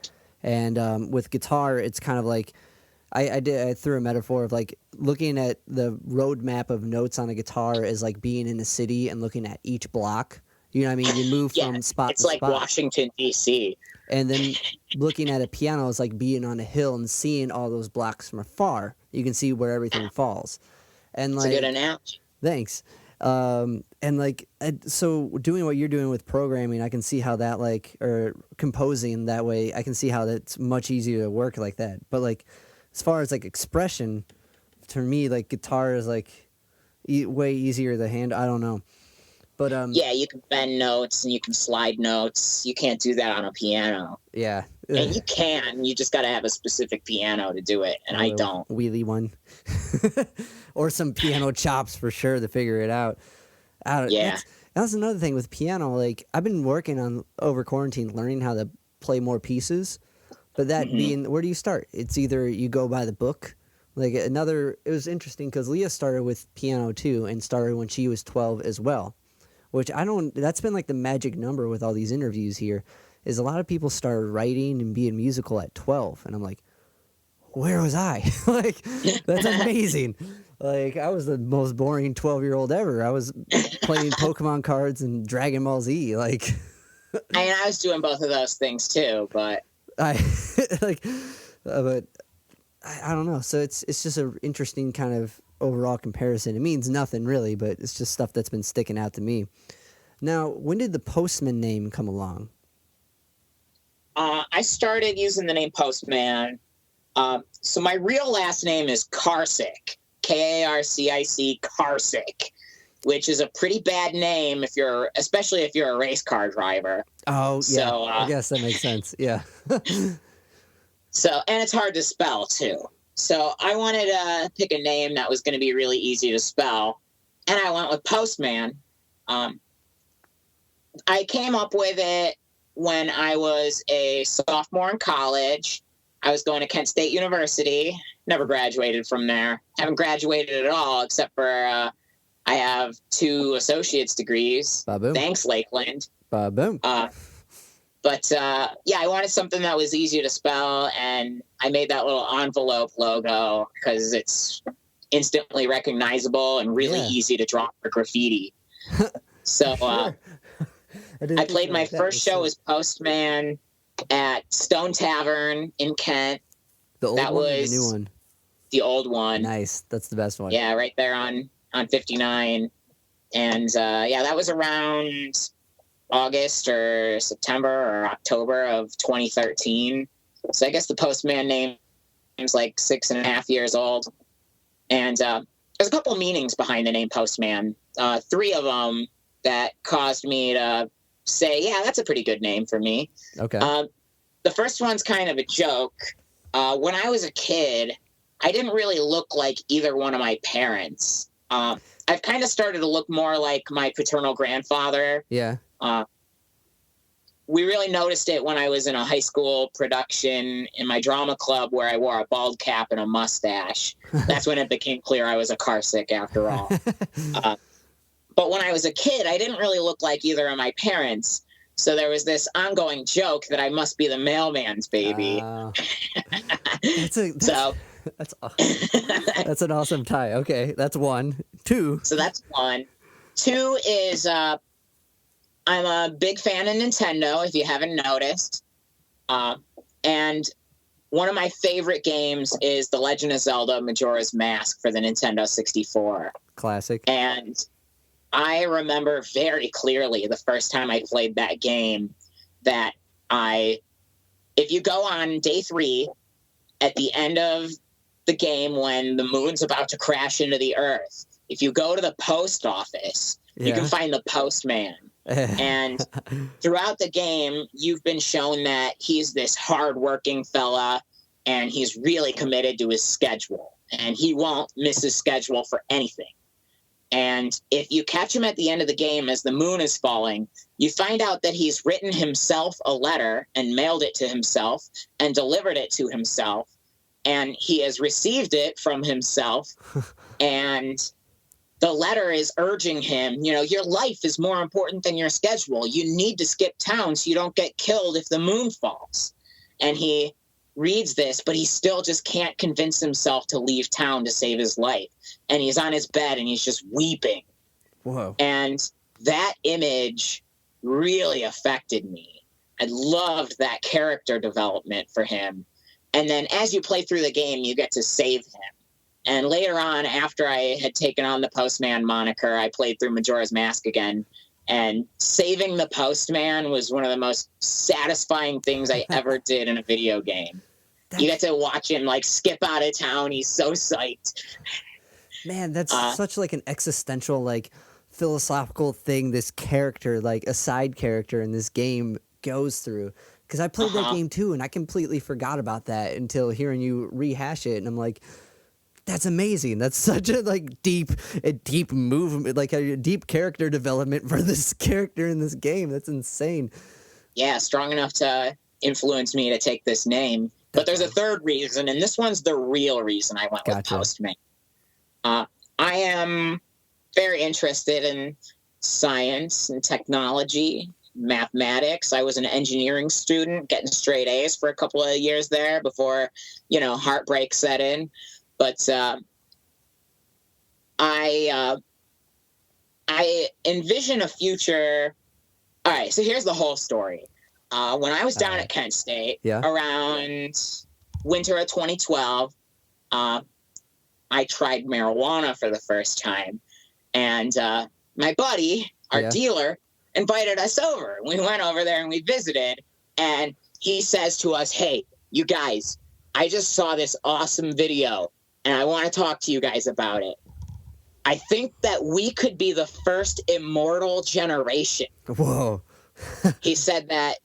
And with guitar, it's kind of like I threw a metaphor of like looking at the roadmap of notes on a guitar is like being in a city and looking at each block. You know what I mean? You move from spot to spot.
It's like Washington, D.C.
And then looking at a piano is like being on a hill and seeing all those blocks from afar. You can see where everything falls. And
it's
like,
a good analogy.
Thanks. And like, so doing what you're doing with programming, I can see how that like, or composing that way, I can see how that's much easier to work like that. But like, as far as like expression, to me, like guitar is like way easier to handle. I don't know. But
yeah, you can bend notes and you can slide notes. You can't do that on a piano.
Yeah.
And you can. You just got to have a specific piano to do it, and I don't.
Wheelie one. Or some piano chops for sure to figure it out.
Yeah.
That's another thing with piano. Like, I've been working on, over quarantine, learning how to play more pieces. But that being, where do you start? It's either you go by the book. Like, it was interesting because Leah started with piano too, and started when she was 12 as well. Which that's been like the magic number with all these interviews here, is a lot of people started writing and being musical at 12. And I'm like, where was I? Like, that's amazing. Like, I was the most boring 12-year-old ever. I was playing Pokemon cards and Dragon Ball Z. Like,
I was doing both of those things too, but
I don't know. So it's just an interesting kind of overall comparison. It means nothing really, but it's just stuff that's been sticking out to me. Now, when did the Postman name come along?
I started using the name Postman. So my real last name is Karcic, Karcic, Karcic, which is a pretty bad name especially if you're a race car driver.
Oh, yeah.
So,
I guess that makes sense. Yeah.
So, and it's hard to spell too. So I wanted to pick a name that was going to be really easy to spell, and I went with Postman. I came up with it when I was a sophomore in college. I was going to Kent State University. Never graduated from there. Haven't graduated at all, except for I have 2 associate's degrees.
Ba-boom.
Thanks, Lakeland.
Ba-boom.
But yeah, I wanted something that was easy to spell, and I made that little envelope logo because it's instantly recognizable and really easy to draw for graffiti. So I played my first show as Postman at Stone Tavern in Kent.
The old one or the new one?
The old one.
Nice. That's the best one.
Yeah, right there on 59. And yeah, that was around August or September or October of 2013. So I guess the Postman name is like 6.5 years old. And there's a couple of meanings behind the name Postman. 3 of them that caused me to say, yeah, that's a pretty good name for me.
Okay.
The first one's kind of a joke. When I was a kid, I didn't really look like either one of my parents. I've kind of started to look more like my paternal grandfather.
Yeah.
we really noticed it when I was in a high school production in my drama club where I wore a bald cap and a mustache. That's when it became clear I was a car sick after all. But when I was a kid, I didn't really look like either of my parents. So there was this ongoing joke that I must be the mailman's baby.
That's an awesome tie. Okay, that's 1. 2.
So that's 1. 2 is I'm a big fan of Nintendo, if you haven't noticed. And one of my favorite games is The Legend of Zelda Majora's Mask for the Nintendo 64.
Classic.
And I remember very clearly the first time I played that game that if you go on day 3, at the end of the game when the moon's about to crash into the earth, if you go to the post office, you can find the postman. And throughout the game, you've been shown that he's this hardworking fella and he's really committed to his schedule and he won't miss his schedule for anything. And if you catch him at the end of the game as the moon is falling, you find out that he's written himself a letter and mailed it to himself and delivered it to himself. And he has received it from himself. And the letter is urging him, your life is more important than your schedule. You need to skip town so you don't get killed if the moon falls. And he reads this, but he still just can't convince himself to leave town to save his life. And he's on his bed and he's just weeping.
Whoa.
And that image really affected me. I loved that character development for him. And then as you play through the game, you get to save him. And later on, after I had taken on the Postman moniker, I played through Majora's Mask again. And saving the Postman was one of the most satisfying things I ever did in a video game. You get to watch him skip out of town. He's so psyched.
Man, that's such an existential, philosophical thing this character, a side character in this game goes through. Because I played that game too, and I completely forgot about that until hearing you rehash it, and I'm like, that's amazing. That's such a deep movement, a deep character development for this character in this game. That's insane.
Yeah, strong enough to influence me to take this name. But there's a third reason, and this one's the real reason I went with Postman. I am very interested in science and technology, mathematics. I was an engineering student, getting straight A's for a couple of years there before, heartbreak set in. But I envision a future. All right, so here's the whole story. When I was down at Kent State around winter of 2012, I tried marijuana for the first time. And my buddy, our dealer, invited us over. We went over there and we visited. And he says to us, hey, you guys, I just saw this awesome video and I want to talk to you guys about it. I think that we could be the first immortal generation.
Whoa.
He said that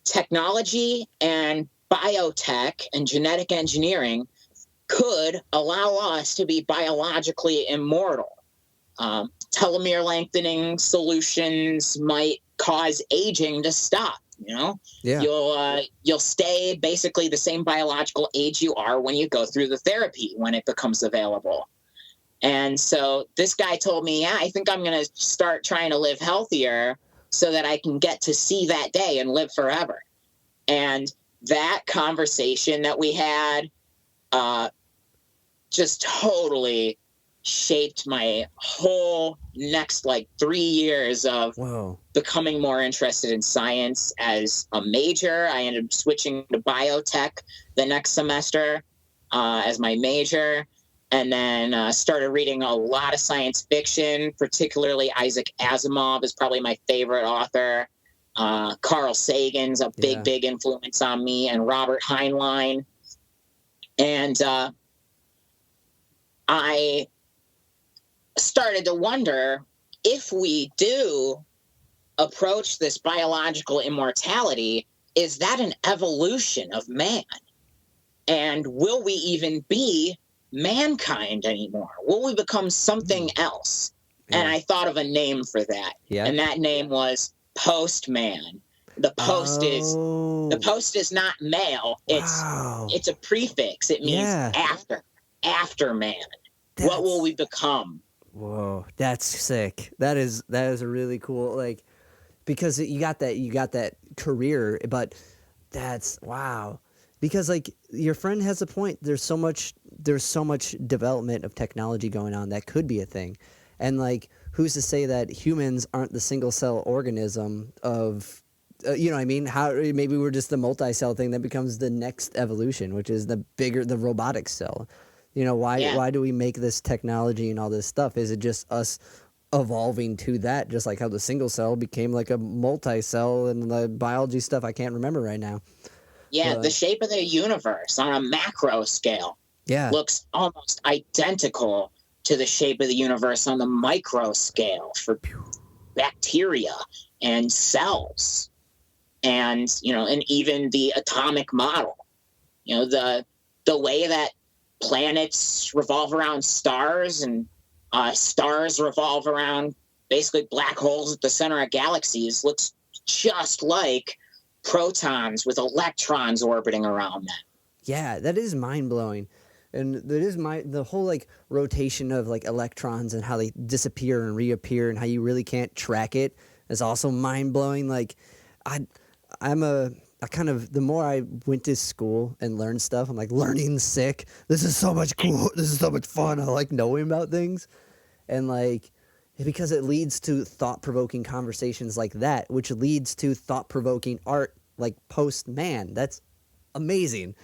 technology and biotech and genetic engineering could allow us to be biologically immortal. Telomere lengthening solutions might cause aging to stop. You'll stay basically the same biological age you are when you go through the therapy when it becomes available. And so this guy told me, I think I'm going to start trying to live healthier so that I can get to see that day and live forever. And that conversation that we had just totally shaped my whole next 3 years of becoming more interested in science as a major. I ended up switching to biotech the next semester as my major, and then started reading a lot of science fiction, particularly Isaac Asimov is probably my favorite author. Carl Sagan's a big influence on me, and Robert Heinlein. And I started to wonder, if we do approach this biological immortality, is that an evolution of man? And will we even be mankind anymore? Will we become something else? And I thought of a name for that. And that name was Postman. The post
Oh.
is not male.
Wow.
It's a prefix. It means after man. What will we become?
Whoa, that's sick. That is a really cool, like, because you got that career, but that's wow. Because like your friend has a point. There's so much development of technology going on that could be a thing, and like who's to say that humans aren't the single cell organism of, you know what I mean? How maybe we're just the multi-cell thing that becomes the next evolution, which is the robotic cell. You know, why do we make this technology and all this stuff? Is it just us evolving to that, just like how the single cell became like a multi-cell and the biology stuff I can't remember right now.
Yeah, the shape of the universe on a macro scale looks almost identical to the shape of the universe on the micro scale for bacteria and cells. And, you know, and even the atomic model. You know, the way that planets revolve around stars and stars revolve around basically black holes at the center of galaxies looks just like protons with electrons orbiting around them.
Yeah, that is mind-blowing. And that is the whole like rotation of like electrons and how they disappear and reappear and how you really can't track it is also mind-blowing. Like I kind of, the more I went to school and learned stuff, I'm like, learning sick. This is so much cool. This is so much fun. I like knowing about things. And like, because it leads to thought-provoking conversations like that, which leads to thought-provoking art like Postman. That's amazing.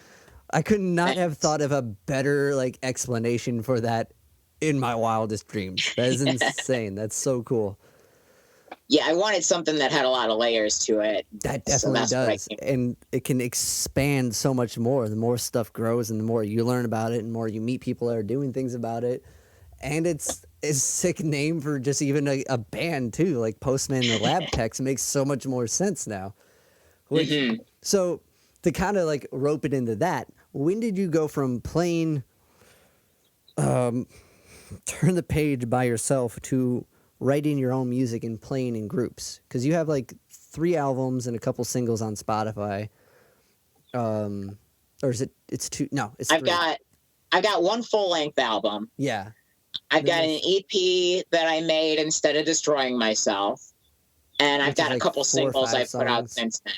I could not have thought of a better like explanation for that in my wildest dreams. That is insane. That's so cool.
Yeah, I wanted something that had a lot of layers to it.
That definitely does. And it can expand so much more. The more stuff grows and the more you learn about it and the more you meet people that are doing things about it. And it's a sick name for just even a band, too. Like Postman and the Lab Techs makes so much more sense now. Which, so to kind of like rope it into that, when did you go from playing Turn the Page by yourself to writing your own music and playing in groups? Because you have like 3 albums and a couple singles on Spotify. Or is it's 2? No, it's 3.
I've got 1 full-length album.
Yeah.
I've got an EP that I made instead of destroying myself. And I've got a couple singles I've put out since then.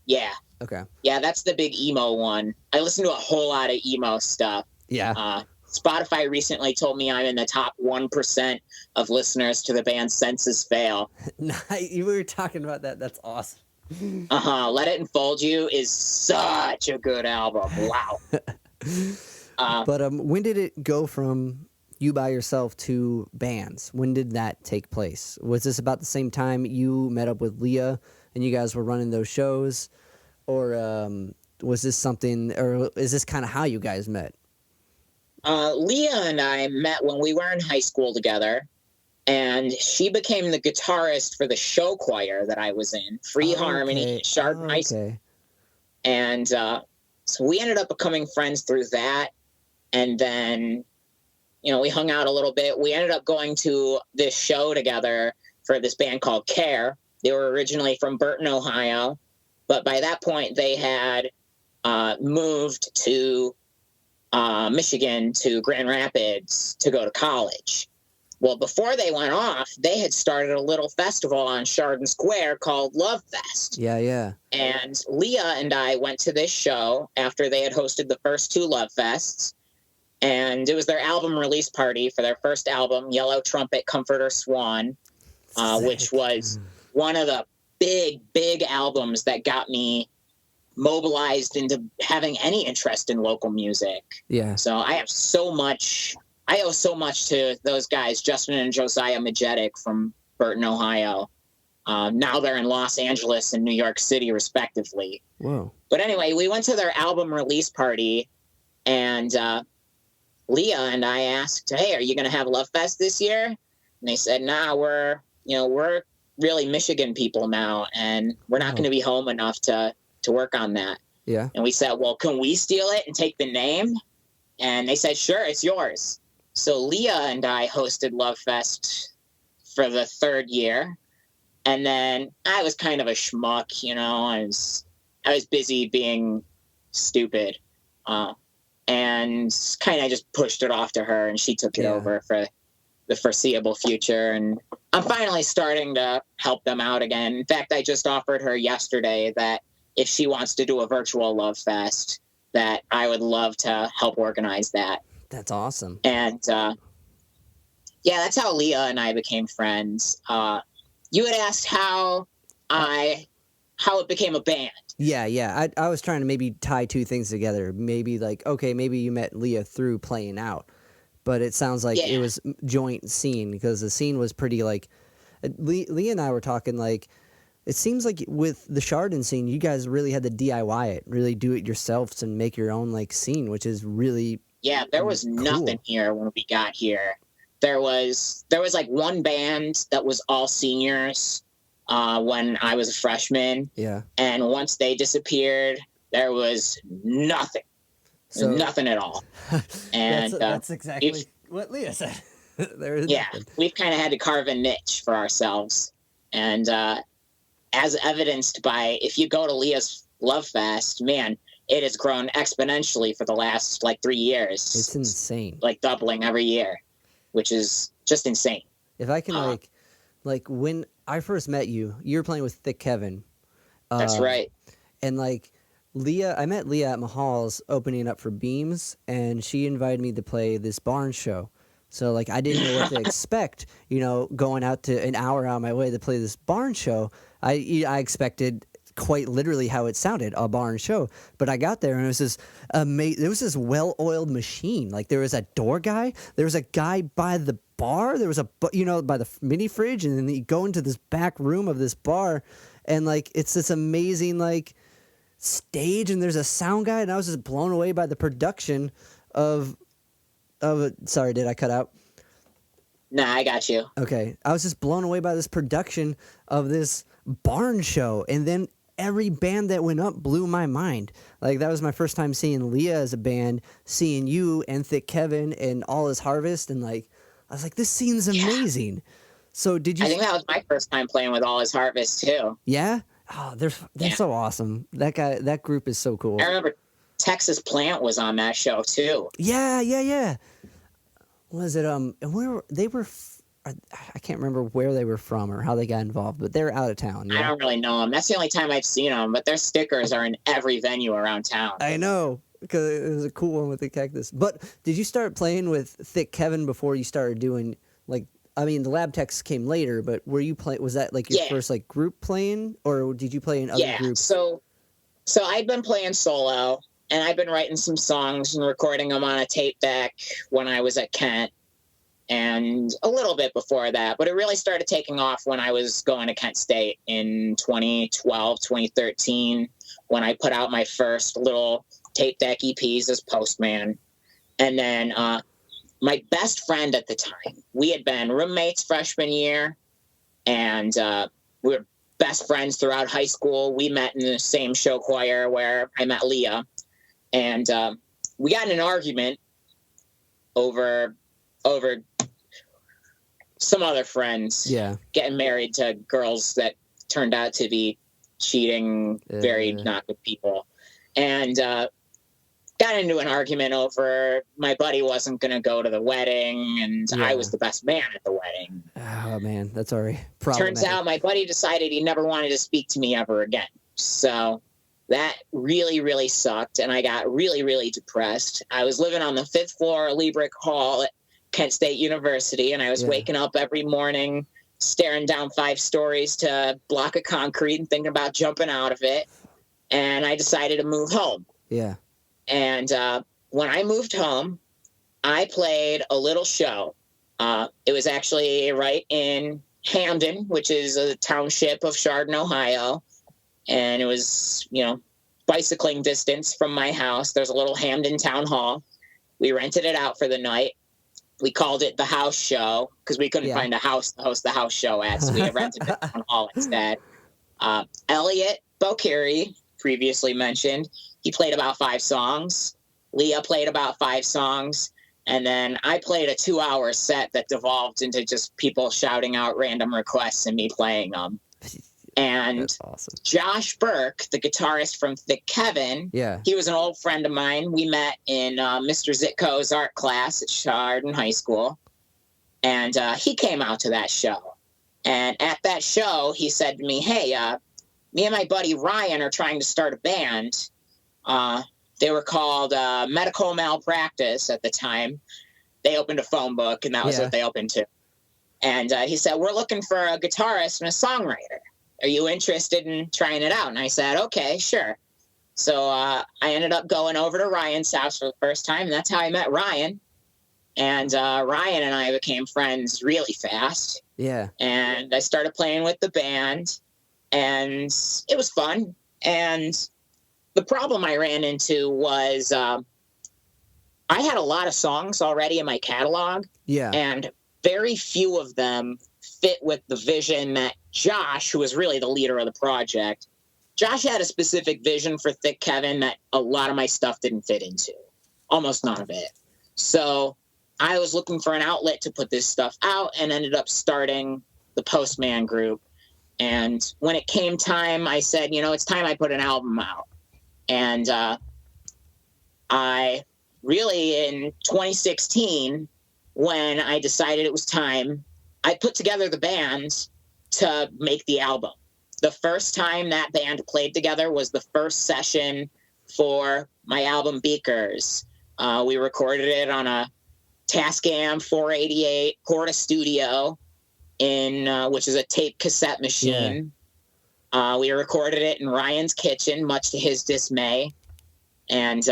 Yeah.
Okay.
Yeah, that's the big emo one. I listen to a whole lot of emo stuff.
Yeah.
Spotify recently told me I'm in the top 1% of listeners to the band Senses Fail.
We were talking about that. That's awesome.
Let It Enfold You is such a good album. Wow.
But when did it go from you by yourself to bands? When did that take place? Was this about the same time you met up with Leah and you guys were running those shows? Or was this something, or is this kind of how you guys met?
Leah and I met when we were in high school together, and she became the guitarist for the show choir that I was in, Free Harmony, Chardon High School. And so we ended up becoming friends through that. And then, you know, we hung out a little bit. We ended up going to this show together for this band called Care. They were originally from Burton, Ohio. But by that point, they had moved to Michigan, to Grand Rapids, to go to college. Well, before they went off, they had started a little festival on Chardon Square called Love Fest.
Yeah.
And Leah and I went to this show after they had hosted the first 2 Love Fests. And it was their album release party for their first album, Yellow Trumpet, Comforter, Swan, which was one of the big albums that got me mobilized into having any interest in local music.
Yeah.
So I owe so much to those guys, Justin and Josiah Majetic from Burton, Ohio. Now they're in Los Angeles and New York City, respectively.
Whoa.
But anyway, we went to their album release party, and Leah and I asked, hey, are you going to have Love Fest this year? And they said, nah, we're really Michigan people now, and we're not going to be home enough to work on that.
Yeah.
And we said, well, can we steal it and take the name? And they said, sure, it's yours. So Leah and I hosted Love Fest for the 3rd year. And then I was kind of a schmuck, you know. I was busy being stupid, and kind of just pushed it off to her, and she took it over for the foreseeable future. And I'm finally starting to help them out again. In fact, I just offered her yesterday that if she wants to do a virtual love fest, that I would love to help organize that.
That's awesome.
And that's how Leah and I became friends. You had asked how it became a band.
Yeah. I was trying to maybe tie two things together. Maybe like, okay, maybe you met Leah through playing out, but it sounds like it was joint scene, because the scene was pretty like, Leah and I were talking like, it seems like with the Chardon scene, you guys really had to DIY it, really do it yourselves and make your own like scene, which is really
there was nothing here when we got here. There was like one band that was all seniors when I was a freshman.
Yeah. And
once they disappeared, there was nothing. Nothing at all. And
that's exactly what Leah said. There is nothing.
We've kind of had to carve a niche for ourselves. And as evidenced by, if you go to Leah's Love Fest, man, it has grown exponentially for the last like 3 years.
It's insane.
Like doubling every year, which is just insane.
If I can like when I first met you, you were playing with Thick Kevin.
That's right.
And like Leah, I met Leah at Mahal's opening up for Beams, and she invited me to play this barn show. So like I didn't know what to expect, you know, going out to an hour out of my way to play this barn show. I expected quite literally how it sounded, a barn show. But I got there and it was this there was this well-oiled machine. Like there was a door guy, there was a guy by the bar, there was by the mini fridge, and then you go into this back room of this bar, and like it's this amazing like stage, and there's a sound guy, and I was just blown away by the production of sorry, did I cut out?
Nah, I got you.
Okay. I was just blown away by this production of this barn show, and then every band that went up blew my mind. Like that was my first time seeing Leah as a band, seeing you and Thick Kevin and All Is Harvest, and like I was like, this scene's amazing. So did you?
I think that was my first time playing with All Is Harvest too.
Yeah. Oh, they're so awesome. That group is so cool.
I remember Texas Plant was on that show too.
Yeah. Was it and I can't remember where they were from or how they got involved, but they're out of town. Yeah?
I don't really know them. That's the only time I've seen them, but their stickers are in every venue around town.
I know, because it was a cool one with the cactus. But did you start playing with Thick Kevin before you started doing like? I mean, the Lab Techs came later, but were you playing? Was that like your first like group playing, or did you play in other groups?
So I've been playing solo, and I've been writing some songs and recording them on a tape deck when I was at Kent, and a little bit before that. But it really started taking off when I was going to Kent State in 2012, 2013, when I put out my first little tape deck EPs as Postman. And then my best friend at the time, we had been roommates freshman year, and we were best friends throughout high school. We met in the same show choir where I met Leah, and we got in an argument over some other friends getting married to girls that turned out to be cheating, very not good people, and got into an argument over my buddy wasn't going to go to the wedding, and I was the best man at the wedding.
Oh man, that's already problematic.
Turns out my buddy decided he never wanted to speak to me ever again. So that really, really sucked, and I got really, really depressed. I was living on the 5th floor of Liebrick Hall at Kent State University, and I was waking up every morning staring down 5 stories to a block of concrete and thinking about jumping out of it, and I decided to move home.
Yeah.
And when I moved home, I played a little show. It was actually right in Hamden, which is a township of Chardon, Ohio. And it was, bicycling distance from my house. There's a little Hamden Town Hall. We rented it out for the night. We called it the House Show because we couldn't find a house to host the house show at. So we rented the Town Hall instead. Elliot Bokiri, previously mentioned, he played about 5 songs. Leah played about 5 songs. And then I played a 2-hour set that devolved into just people shouting out random requests and me playing them. And
That's awesome.
Josh Burke, the guitarist from Thick Kevin,
Yeah.
he was an old friend of mine. We met in Mr. Zitko's art class at Chardon High School. And he came out to that show. And at that show, he said to me, hey, me and my buddy Ryan are trying to start a band. They were called Medical Malpractice at the time. They opened a phone book, and that was what they opened to. And he said, we're looking for a guitarist and a songwriter. Are you interested in trying it out? And I said, okay, sure. So I ended up going over to Ryan's house for the first time, and that's how I met Ryan. And Ryan and I became friends really fast.
Yeah.
And I started playing with the band, and it was fun. And the problem I ran into was I had a lot of songs already in my catalog.
Yeah.
And very few of them fit with the vision that Josh, who was really the leader of the project, Josh had a specific vision for Thick Kevin that a lot of my stuff didn't fit into. Almost none of it. So I was looking for an outlet to put this stuff out and ended up starting the Postman group. And when it came time, I said, it's time I put an album out. And I really, in 2016, when I decided it was time, I put together the band to make the album. The first time that band played together was the first session for my album Beakers. We recorded it on a Tascam 488 Porta Studio, which is a tape cassette machine. Yeah. We recorded it in Ryan's kitchen, much to his dismay. And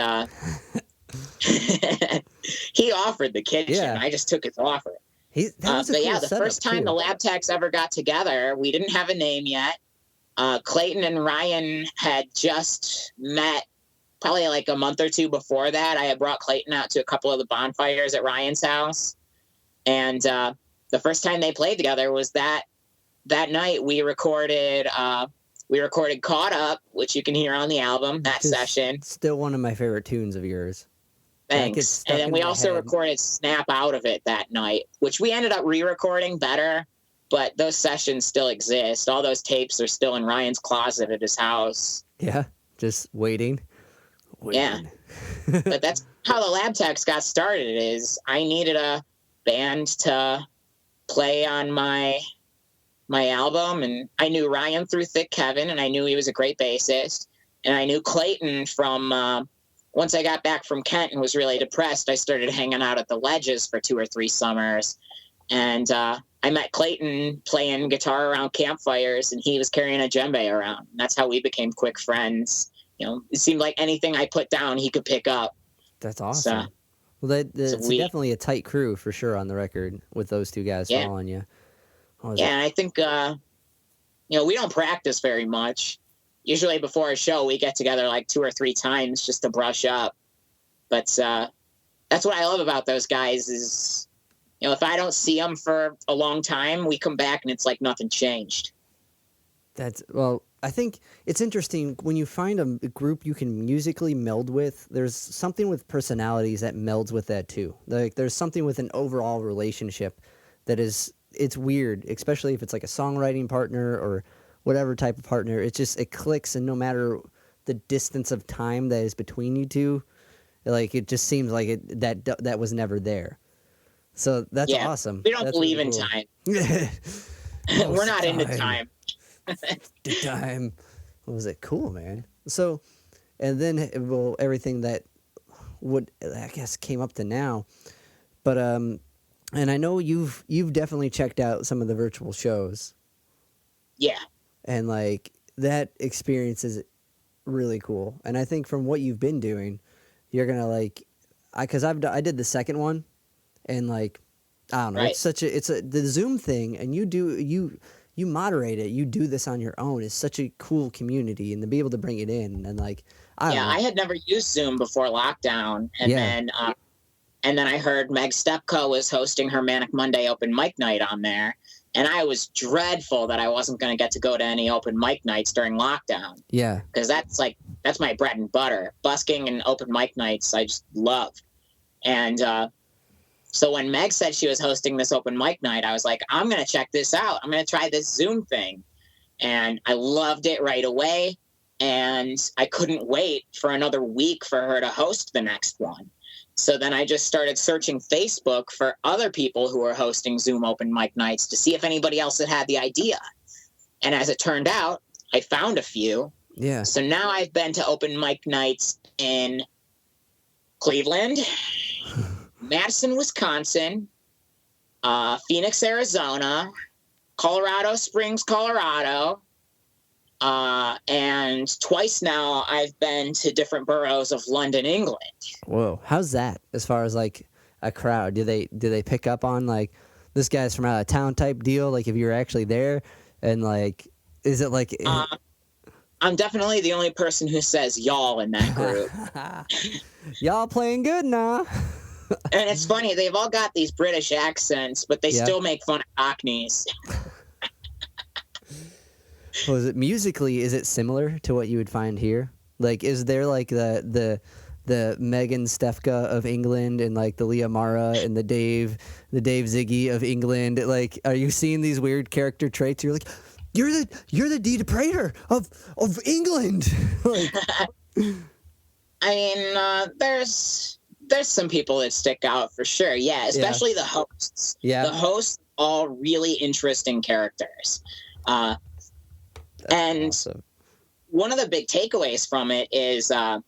he offered the kitchen. Yeah. I just took his offer. The first time the Lab Techs ever got together, we didn't have a name yet. Clayton and Ryan had just met probably like a month or two before that. I had brought Clayton out to a couple of the bonfires at Ryan's house. And the first time they played together was that night. We recorded Caught Up, which you can hear on the album, that session.
Still one of my favorite tunes of yours.
Thanks. And then we also recorded Snap Out of It that night, which we ended up re-recording better, but those sessions still exist. All those tapes are still in Ryan's closet at his house.
Yeah, just waiting.
Yeah. But that's how the Lab Techs got started, is I needed a band to play on my album, and I knew Ryan through Thick Kevin, and I knew he was a great bassist, and I knew Clayton from once I got back from Kent and was really depressed, I started hanging out at the Ledges for 2 or 3 summers. And I met Clayton playing guitar around campfires, and he was carrying a djembe around. And that's how we became quick friends. It seemed like anything I put down, he could pick up.
That's awesome. It's definitely a tight crew for sure on the record with those two guys following you.
And I think, we don't practice very much. Usually before a show, we get together like 2 or 3 times just to brush up. But that's what I love about those guys is, if I don't see them for a long time, we come back and it's like nothing changed.
I think it's interesting when you find a group you can musically meld with. There's something with personalities that melds with that too. Like there's something with an overall relationship that it's weird, especially if it's like a songwriting partner or whatever type of partner. It clicks, and no matter the distance of time that is between you two, like it just seems like that was never there. So that's awesome.
We don't believe in time. We're not into time.
The time. What was it? Cool, man. So, and then everything that came up to now, but and I know you've definitely checked out some of the virtual shows.
Yeah.
And like that experience is really cool. And I think from what you've been doing, you're gonna because I did the second one, and like I don't know, right. It's the Zoom thing, and you moderate it. You do this on your own. It's such a cool community, and to be able to bring it in and like I
had never used Zoom before lockdown, and then I heard Meg Stepko was hosting her Manic Monday open mic night on there. And I was dreadful that I wasn't going to get to go to any open mic nights during lockdown. Yeah. Because that's my bread and butter. Busking and open mic nights, I just love. And so when Meg said she was hosting this open mic night, I was like, I'm going to check this out. I'm going to try this Zoom thing. and I loved it right away. And I couldn't wait for another week for her to host the next one. So then I just started searching Facebook for other people who were hosting Zoom open mic nights to see if anybody else had the idea. And as it turned out, I found a few.
Yeah.
So now I've been to open mic nights in Cleveland, Madison, Wisconsin, Phoenix, Arizona, Colorado Springs, Colorado, and twice now I've been to different boroughs of London, England.
Whoa, how's that as far as like a crowd? Do they pick up on like this guy's from out of town type deal? Like if you're actually there, and like is it like?
I'm definitely the only person who says y'all in that group.
Y'all playing good now.
And it's funny, they've all got these British accents, but they still make fun of Cockneys.
Well, is it musically similar to what you would find here? Like, is there like the Megan Stefka of England and like the Leah Mara and the Dave Ziggy of England? Like, are you seeing these weird character traits? You're like, you're the Dee Prater of England. Like,
I mean, there's some people that stick out for sure. Yeah, especially the hosts.
Yeah,
the hosts all really interesting characters. And
awesome.
One of the big takeaways from it is I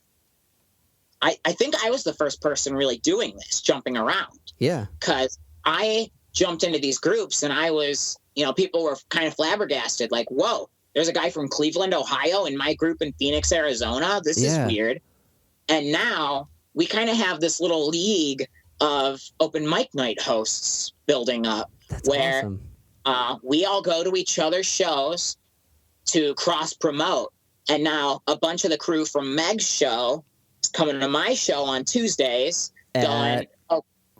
think I was the first person really doing this, jumping around.
Yeah. Because
I jumped into these groups and I was, people were kind of flabbergasted, like, whoa, there's a guy from Cleveland, Ohio in my group in Phoenix, Arizona. This is weird. And now we kind of have this little league of open mic night hosts building up.
That's
where
awesome.
We all go to each other's shows to cross promote. And now a bunch of the crew from Meg's show is coming to my show on Tuesdays.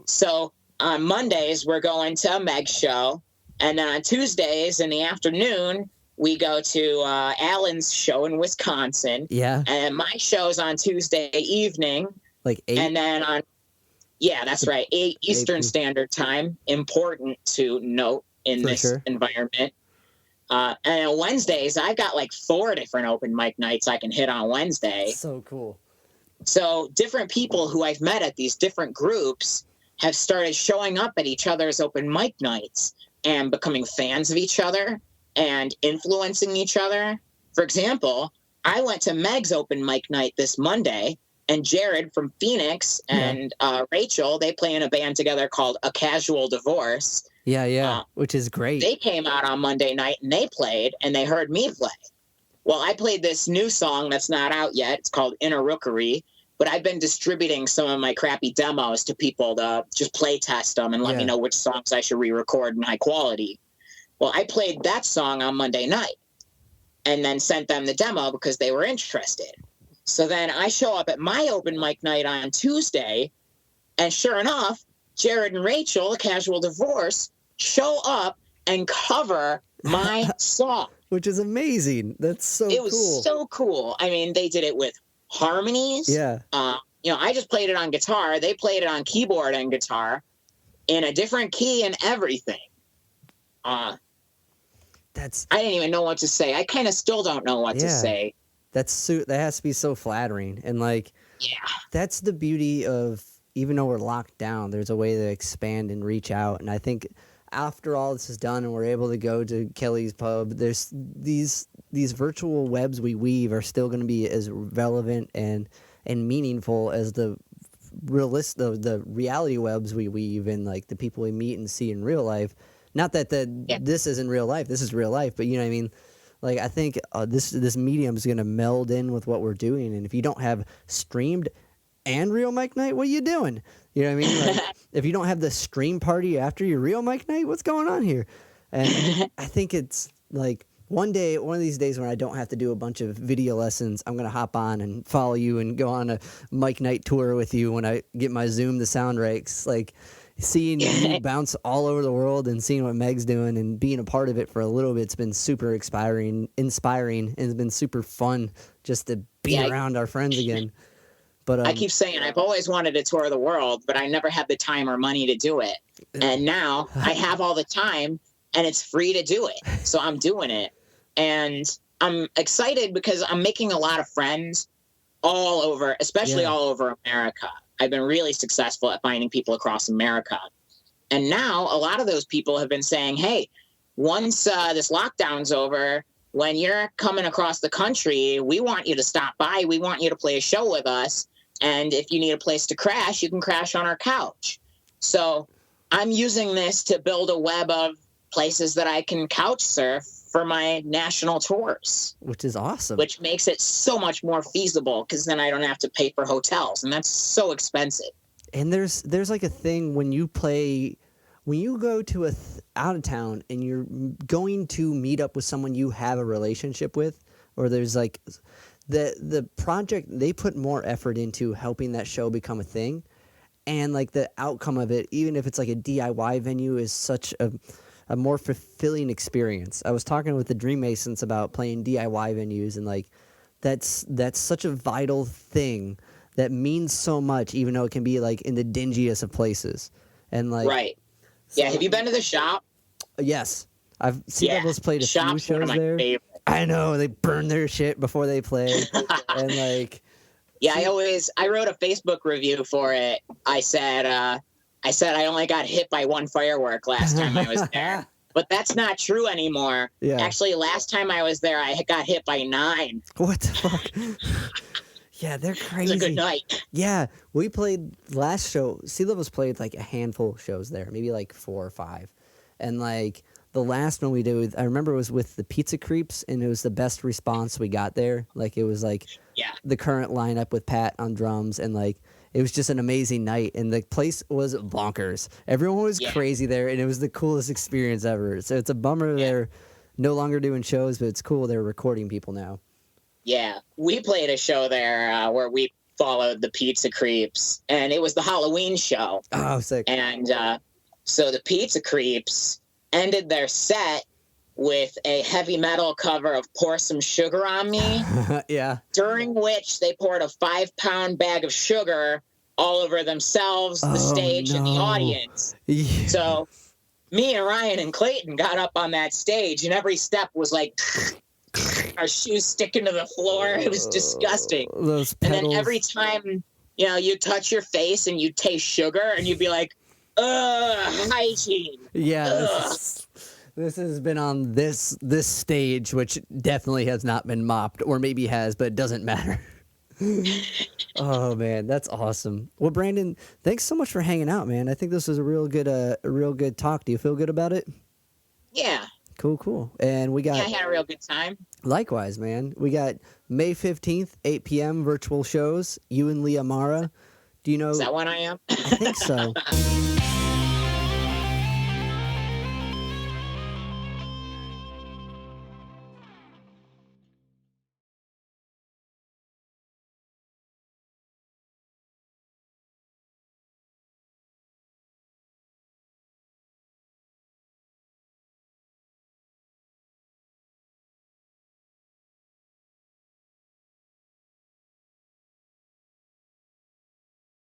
So on Mondays, we're going to Meg's show. And then on Tuesdays in the afternoon, we go to Alan's show in Wisconsin.
Yeah.
And my show's on Tuesday evening.
Like 8?
And then that's right, 8 Eastern Standard Time. Important to note in this environment. And on Wednesdays, I've got like 4 different open mic nights I can hit on Wednesday.
So cool.
So different people who I've met at these different groups have started showing up at each other's open mic nights and becoming fans of each other and influencing each other. For example, I went to Meg's open mic night this Monday, and Jared from Phoenix and Rachel, they play in a band together called A Casual Divorce.
Yeah, which is great.
They came out on Monday night and they played, and they heard me play. Well, I played this new song that's not out yet. It's called Inner Rookery, but I've been distributing some of my crappy demos to people to just play test them and let me know which songs I should re-record in high quality. Well, I played that song on Monday night and then sent them the demo because they were interested. So then I show up at my open mic night on Tuesday, and sure enough, Jared and Rachel, A Casual Divorce, show up and cover my song.
Which is amazing. That's so cool.
It was so cool. I mean, they did it with harmonies.
Yeah.
I just played it on guitar. They played it on keyboard and guitar in a different key and everything. I didn't even know what to say. I kind of still don't know what to say.
That has to be so flattering. And that's the beauty of, even though we're locked down, there's a way to expand and reach out. And I think after all this is done and we're able to go to Kelly's Pub, there's these virtual webs we weave are still going to be as relevant and meaningful as the reality webs we weave and like the people we meet and see in real life. Not that this isn't real life. This is real life. But you know what I mean? Like, I think this medium is going to meld in with what we're doing. And if you don't have streamed and real mic night, what are you doing? You know what I mean? Like, if you don't have the stream party after your real mic night, what's going on here? And I think it's like one of these days when I don't have to do a bunch of video lessons, I'm going to hop on and follow you and go on a mic night tour with you when I get my Zoom to sound rights. Like, seeing you bounce all over the world and seeing what Meg's doing and being a part of it for a little bit's been super inspiring, and it's been super fun just to be around our friends again. But
I keep saying I've always wanted to tour the world, but I never had the time or money to do it. And now I have all the time, and it's free to do it. So I'm doing it. And I'm excited because I'm making a lot of friends all over, especially all over America. I've been really successful at finding people across America. And now a lot of those people have been saying, hey, once this lockdown's over, when you're coming across the country, we want you to stop by. We want you to play a show with us. And if you need a place to crash, you can crash on our couch. So I'm using this to build a web of places that I can couch surf for my national tours.
Which is awesome.
Which makes it so much more feasible because then I don't have to pay for hotels. And that's so expensive.
And there's like a thing when you go to out of town and you're going to meet up with someone you have a relationship with, or there's like the project, they put more effort into helping that show become a thing. And like the outcome of it, even if it's like a DIY venue, is such a more fulfilling experience. I was talking with the Dream Masons about playing DIY venues, and like that's such a vital thing that means so much, even though it can be like in the dingiest of places. And like,
right. So, yeah. Have you been to the shop?
Yes. I've seen Rebels played a few shows there. Favorite. I know, they burn their shit before they play. And like,
yeah, I wrote a Facebook review for it. I said I only got hit by one firework last time I was there. But that's not true anymore. Yeah. Actually, last time I was there, I got hit by 9.
What the fuck? Yeah, they're crazy.
It was a good night.
Yeah, we played last show. Sea Levels played like a handful of shows there, maybe like 4 or 5. And like the last one we did, I remember it was with the Pizza Creeps, and it was the best response we got there. Like it was like the current lineup with Pat on drums, and like it was just an amazing night, and the place was bonkers. Everyone was crazy there, and it was the coolest experience ever. So it's a bummer they're no longer doing shows, but it's cool they're recording people now.
Yeah, we played a show there where we followed the Pizza Creeps, and it was the Halloween show.
Oh, sick.
And so the Pizza Creeps ended their set with a heavy metal cover of Pour Some Sugar on Me.
Yeah.
During which they poured a 5-pound bag of sugar all over themselves, the stage, and the audience. Yeah. So me and Ryan and Clayton got up on that stage, and every step was like our shoes sticking to the floor. It was disgusting.
Those pedals.
And then every time, you touch your face and you taste sugar, and you'd be like, hygiene.
Yeah. This has been on this stage, which definitely has not been mopped, or maybe has, but it doesn't matter. Oh man, that's awesome. Well, Brandon, thanks so much for hanging out, man. I think this was a real good talk. Do you feel good about it?
Yeah.
Cool. And we got...
Yeah, I had a real good time.
Likewise, man. We got May 15th, 8 p.m. virtual shows. You and Leah Mara. Do you know...
Is that when I am?
I think so.